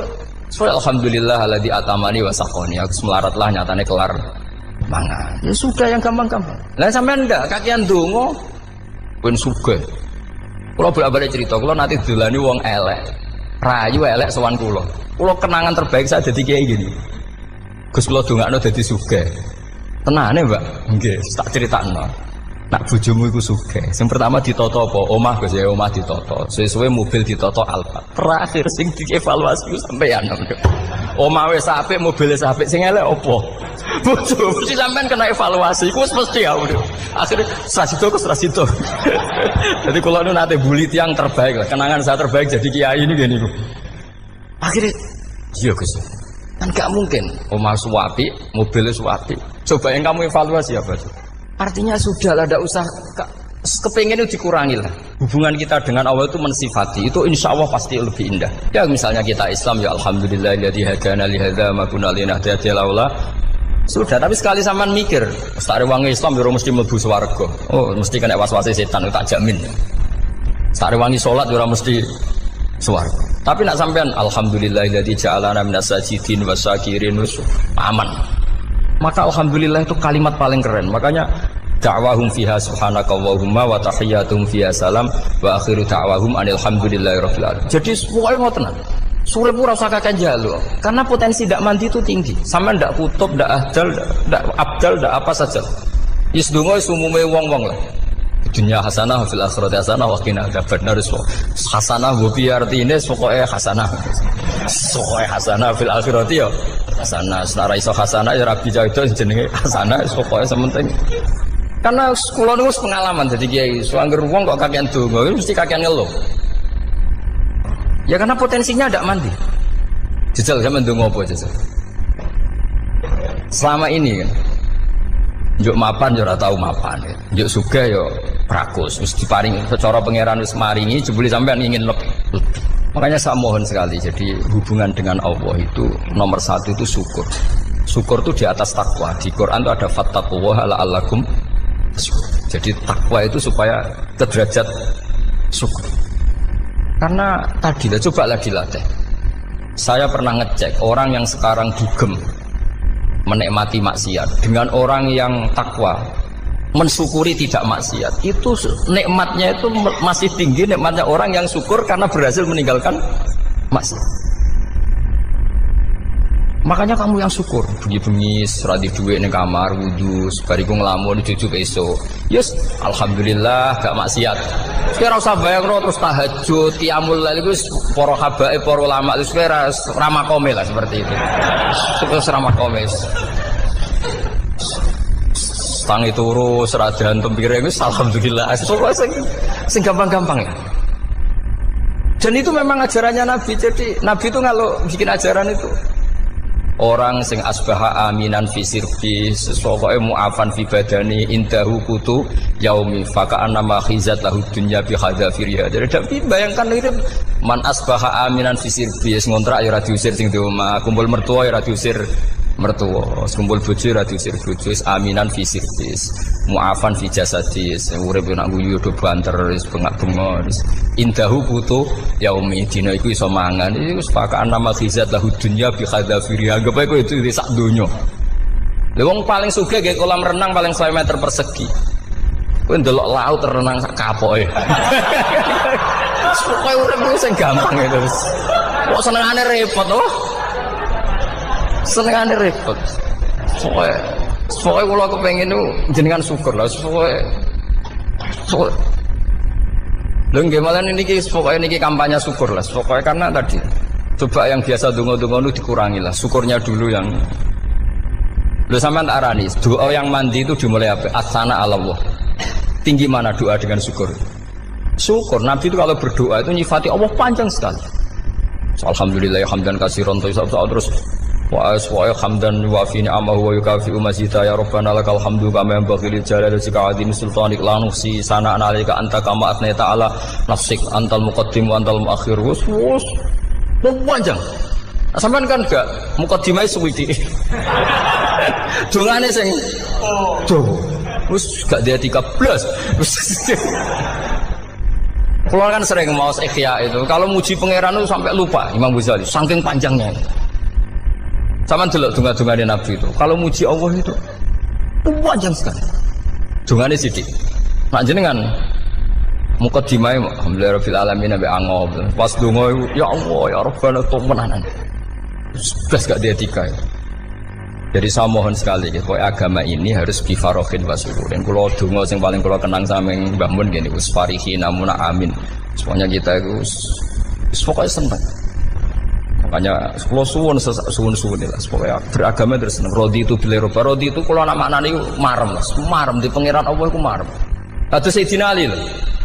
Alhamdulillah alladzi atamani wa saqani. Aku melaratlah nyatane kelar mangan. Ya sudah yang gampang-gampang. Lah sampean ndak kakean donga ben sugih. Kula bolak-balik cerita, kula nanti dolani wong elek. Rayu elek sowan kula. Kula kenangan terbaik saya dadi kiai gini. Gus kula dongakno dadi sugih. Tenane, Mbak? Nggih, tak critakno. Nak bojomu iku sugih. Sing pertama ditoto apa? Omah Gus ya, omah ditoto. Suwe-suwe mobil ditoto Alphard. Terakhir sing dievaluasi sampeyan. Omah wis apik, mobil wis apik, sing elek apa? Bojo mesti sampean kena evaluasi. Iku wis mesti ya. Akhire strasito. Jadi kula nu nate bully tiyang terbaik lah. Kenangan saya terbaik jadi kiai ini gini niku. Akhire iya Gus. Kan gak mungkin omah suwapi, mobil suwapi. Coba yang kamu evaluasi apa tuh? Artinya sudah lah, tidak usah kepengen itu dikurangi lah. Hubungan kita dengan Allah itu mensifati, itu insya Allah pasti lebih indah. Ya misalnya kita Islam, ya Alhamdulillah alladzi hadana li hadza ma kunna linahtadiya laula. Sudah, tapi sekali sampean mikir, sare wong Islam yo mesti mlebu swarga. Oh, mesti kena was-wase setan, tak jamin. Sare wangi salat yo mesti swarga. Tapi nak sampean Alhamdulillah alladzi ja'alana minas sajidin wasyakirin aman. Maka alhamdulillah itu kalimat paling keren. Makanya da'wahum fiha subhanakallahumma wa tahiyyatuhum fiha salam wa akhiru da'wahum alhamdulillahirabbil alamin. Jadi pokoke ngoten. Surip ora usah kakek njaluk. Karena potensi ndak mandi itu tinggi. Sampeyan ndak kutub, ndak abdal, ndak apa saja. Wis donga wis umume wong-wong lah. Dunia hasanah fil akhirati hasanah wa qina adzabannar. Hasanah bu pi artine pokoke hasanah. Pokoke hasanah fil akhirati ya hasanah. Senara iso hasanah ya rabi jauh jenenge hasanah pokoke sementing. Karena kula niku pengalaman dadi kiai, suwanger wong kok kakean donga mesti kakean ngeluh. Ya karena potensinya ndak mandi. Jajal sampean ndonga apa jajal? Selama ini kan njuk mapan yo ora tau mapan. Njuk sugih yo prakus, wis diparingi secara pangeran wis maringi jebule sampean ingin lebih. Makanya saya mohon sekali, jadi hubungan dengan Allah itu nomor satu itu syukur. Syukur itu di atas takwa. Di Quran itu ada fattaqullaha la'allakum syukur. Jadi takwa itu supaya ke derajat syukur. Karena tadi lah, cobalah dilatih. Saya pernah ngecek orang yang sekarang dugem menikmati maksiat dengan orang yang takwa mensyukuri tidak maksiat, itu nikmatnya itu masih tinggi nikmatnya orang yang syukur karena berhasil meninggalkan maksiat. Makanya kamu yang syukur, bengi-bengi seradi duit ning kamar wudu, bariku ngelamun jujuk esuk. Yes, alhamdulillah gak maksiat. Ora usah bayangno terus tahajud, qiyamul lail iku para habaib, para ulama wis ramakome lah seperti itu. Terus ramakome. Tangi turu seradian tempiring wis alhamdulillah. Sing gampang-gampang ya. Dan itu memang ajarannya Nabi. Jadi Nabi itu kalau bikin ajaran itu orang sing asbaha aminan fi sirbi sesuatu mu'afan fi badani indahu kutu yaumi faka'an nama khizat lahu dunya bi hadzafiriha. Jadi bayangkan itu man asbaha aminan fi sirbi ngontrak ya ora diusir sing di omah, kumpul mertua ya ora diusir mertua, kumpul bojo ora diusir bojo, aminan fi sirbi mu'afan fi jasadis urip nak guyu do banter wis bengak-bengok indahu kutu yaumi dina iku iso mangan iku sepakatan nama khizat lahu dunya bi hadzafiriha. Anggap ae kowe itu sak donya. Lha wong paling sugih nggih kolam renang paling 100 meter persegi. Kowe ndelok laut renang sak kapoke. Pokoke urip ku sing gampang itu. Kok senengane repot to? Senengane repot. Pokoknya kalau kepengen itu jenengan syukur lah. Pokoknya lho nggih malah niki pokoknya niki kampanye syukur lah. Pokoknya karena tadi coba yang biasa donga-donga itu dikurangi lah. Syukurnya dulu yang lho sampean tak arani doa yang mandi itu dimulai apa? Asana Allah. Tinggi mana doa dengan syukur? Syukur. Nabi itu kalau berdoa itu nyifati Allah panjang sekali. Alhamdulillah hamdan katsiran terus wa hamdan wa fi ni'amahu wa yukafi mazida ya rabbana lakal hamdu kama yanbaghi li jalali wajhika azim sultanik la nuhsi sana'an 'alaika anta kama athnayta 'ala nafsik antal muqaddim wa antal muakhir wus panjang. Sampean kan gak muqaddimai suwiti. Dongane sing wis gak dia 13. Kalau kan sering mau ikhya itu, kalau muji pangeran itu sampai lupa Imam Ghazali, saking panjangnya. Sama delok donga-dongane Nabi itu. Kalau muji Allah itu panjang sekali. Dongane sithik. Nak jenengan mukadimah alhamdulillah rabbil alamin nabi angob. Pas donga ya Allah ya Rabbana temenanan. Blas gak dia tiga. Jadi saya mohon sekali gitu, agama ini harus bifarohin wa syukurin. Kalau donga yang paling kalau kenang sama Mbah Mun gini, usfarihi namuna amin. Semuanya kita itu pokoknya senang. Makanya kalau suwun lah, pokoknya beragama terus senang. Rodi itu bila roba, rodi itu kalau anak maknanya itu marem di pangeran Allah itu marem. Lalu Sayyidina Ali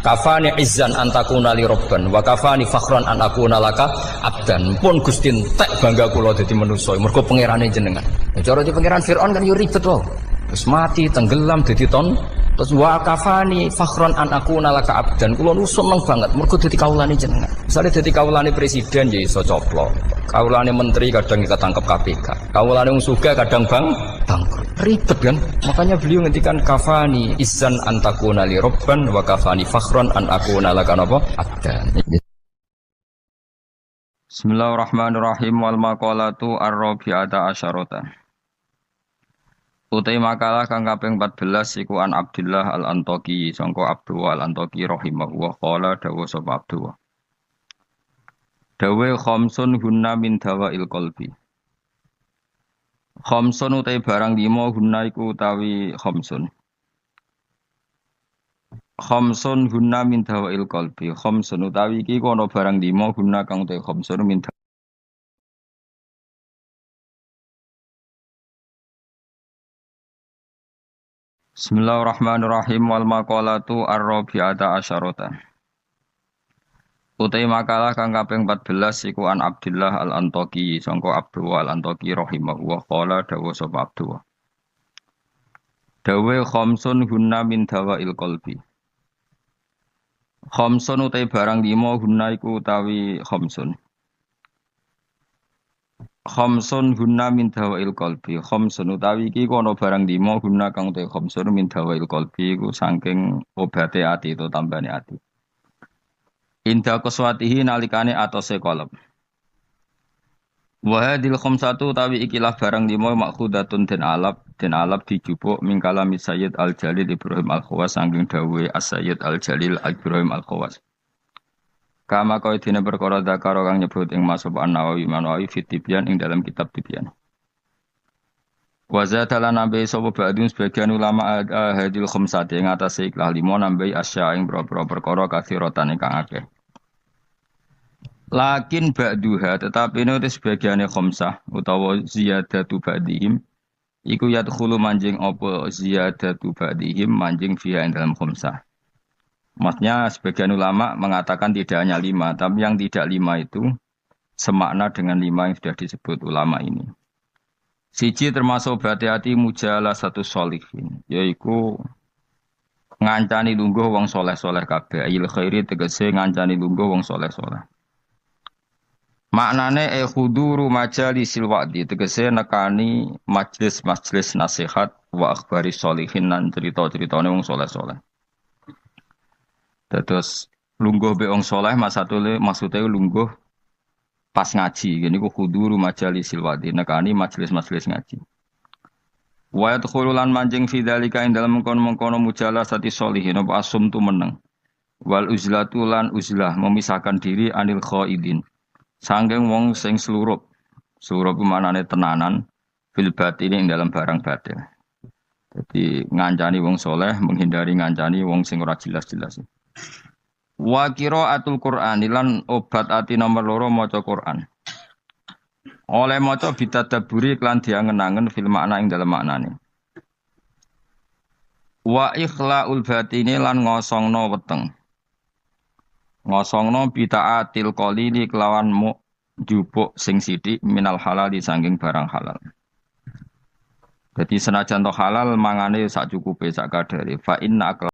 kafani izzan antakuna li robban wa kafani fakhran an akuna laka abdan. Pun Gusti entek bangga kula dadi manusa mergo pangerane jenengan. Cara di pangeran Firaun kan yo ribet wae. Terus mati tenggelam dadi ton. Terus wa kafani fakhran an akuna laka abdan. Kula nu seneng banget mergo dadi kawulane jenengan. Misale dadi kawulane presiden ya iso coplok. Kawulane menteri kadang ketangkep KPK. Kawulane wong sugih kadang bangkrut. Ribet kan? Makanya beliau ngendikan kafani izzan antakuna li robban wa kafani fakhran an akuna laka napa abdan. Bismillahirrahmanirrahim wal maqalatu ar-rabi'ata asyarata. Utai makalah kang kaping 14 iku an Abdullah al-Antaqi sangka Abdullah al-Antaqi rahimahullah qala dawu sapa Abdullah. Dawe khamsun hunna min dawail qalbi. Khamsun utai barang 5 hunna iku utawi khamsun. Khamsun hunna min dawail qalbi. Khamsun utawi iki kono barang 5 hunna kang utai khamsun min Bismillahirrahmanirrahim wal maqalatu ar-rabi'ata asyarata. Utai makalah kang kaping 14 iku an Abdullah al-Antaqi sangka Abdullah al-Antaqi rahimahullah qala dawu sapa Abdullah. Dawe khamsun hunna min dawail qalbi. Khamsun utai barang 5 hunna iku utawi khamsun. Khamsun hunna min dawail qalbi. Khamsun utawi iki kono barang 5 hunna kang utai khamsun min dawail qalbi iku saking obate ati itu tambane ati. Inda qaswatihi nalikane atose qalb. Wa hadil khamsatu utawi ikilah barang 5 makhudatun den alap dijupuk min kalami Sayyid Al-Jalil Ibrahim Al-Khawas saking dawuhe As-Sayyid Al-Jalil Ibrahim Al-Khawas. Kama kau dina perkara dakar kang nyebut ing Mas An-Nawawi Manawi fit Tibyan ing dalam kitab Tibyan. Wa zatalan nabi sapa ba'dun sebagian ulama hadil khamsati ing atase ikhlas 5 nambahi asya ing boro-boro perkara kathiratan kang akeh. Lakin ba'duha tetapi ini sebagiane khamsah utawa ziyadatu ba'dihim iku yadkhulu manjing apa ziyadatu ba'dihim manjing fiha ing dalam khamsah. Maksudnya sebagian ulama mengatakan tidak hanya 5, tapi yang tidak 5 itu semakna dengan 5 yang sudah disebut ulama ini. Siji termasuk berhati-hati mujalah satu sholihin, yaitu ngancani lungguh wong soleh-soleh kabeh. Il khairi tegese ngancani lungguh wong soleh-soleh. Maknane khuduru majalisil wa'di tegese nekani majlis-majlis nasihat wa akhbari sholihin lan cerita-ceritane wong soleh-soleh. Terus lungguh be wong saleh maksudnya lungguh pas ngaji. Gini ku khuduru majalisil wadi nekani majelis-majelis ngaji. Wa yadkhululan manjing fi dzalika ing dalem mengkono-mengkono mujalasati sholihin apa asum tu meneng. Wal uzlatu lan uzlah memisahkan diri anil khaidin. Sangking wong sing slurup Surup manane tenanan fil batin ing dalam barang batil. Jadi ngancani wong soleh, menghindari ngancani wong sing ora jelas-jelas. Wa qiraatul Qur'an lan obat ati nomor loro maca Qur'an. Oleh maca bitadabburi klan diangen-angen fil makna ing dalam maknane. Wa ikhlaul batini lan ngosongno weteng. Ngosongno bitaatil qalili kelawan jupuk sing sithik minal halal di sanging barang halal. Jadi senajan to halal mangane sak cukupe sak kadare fa inna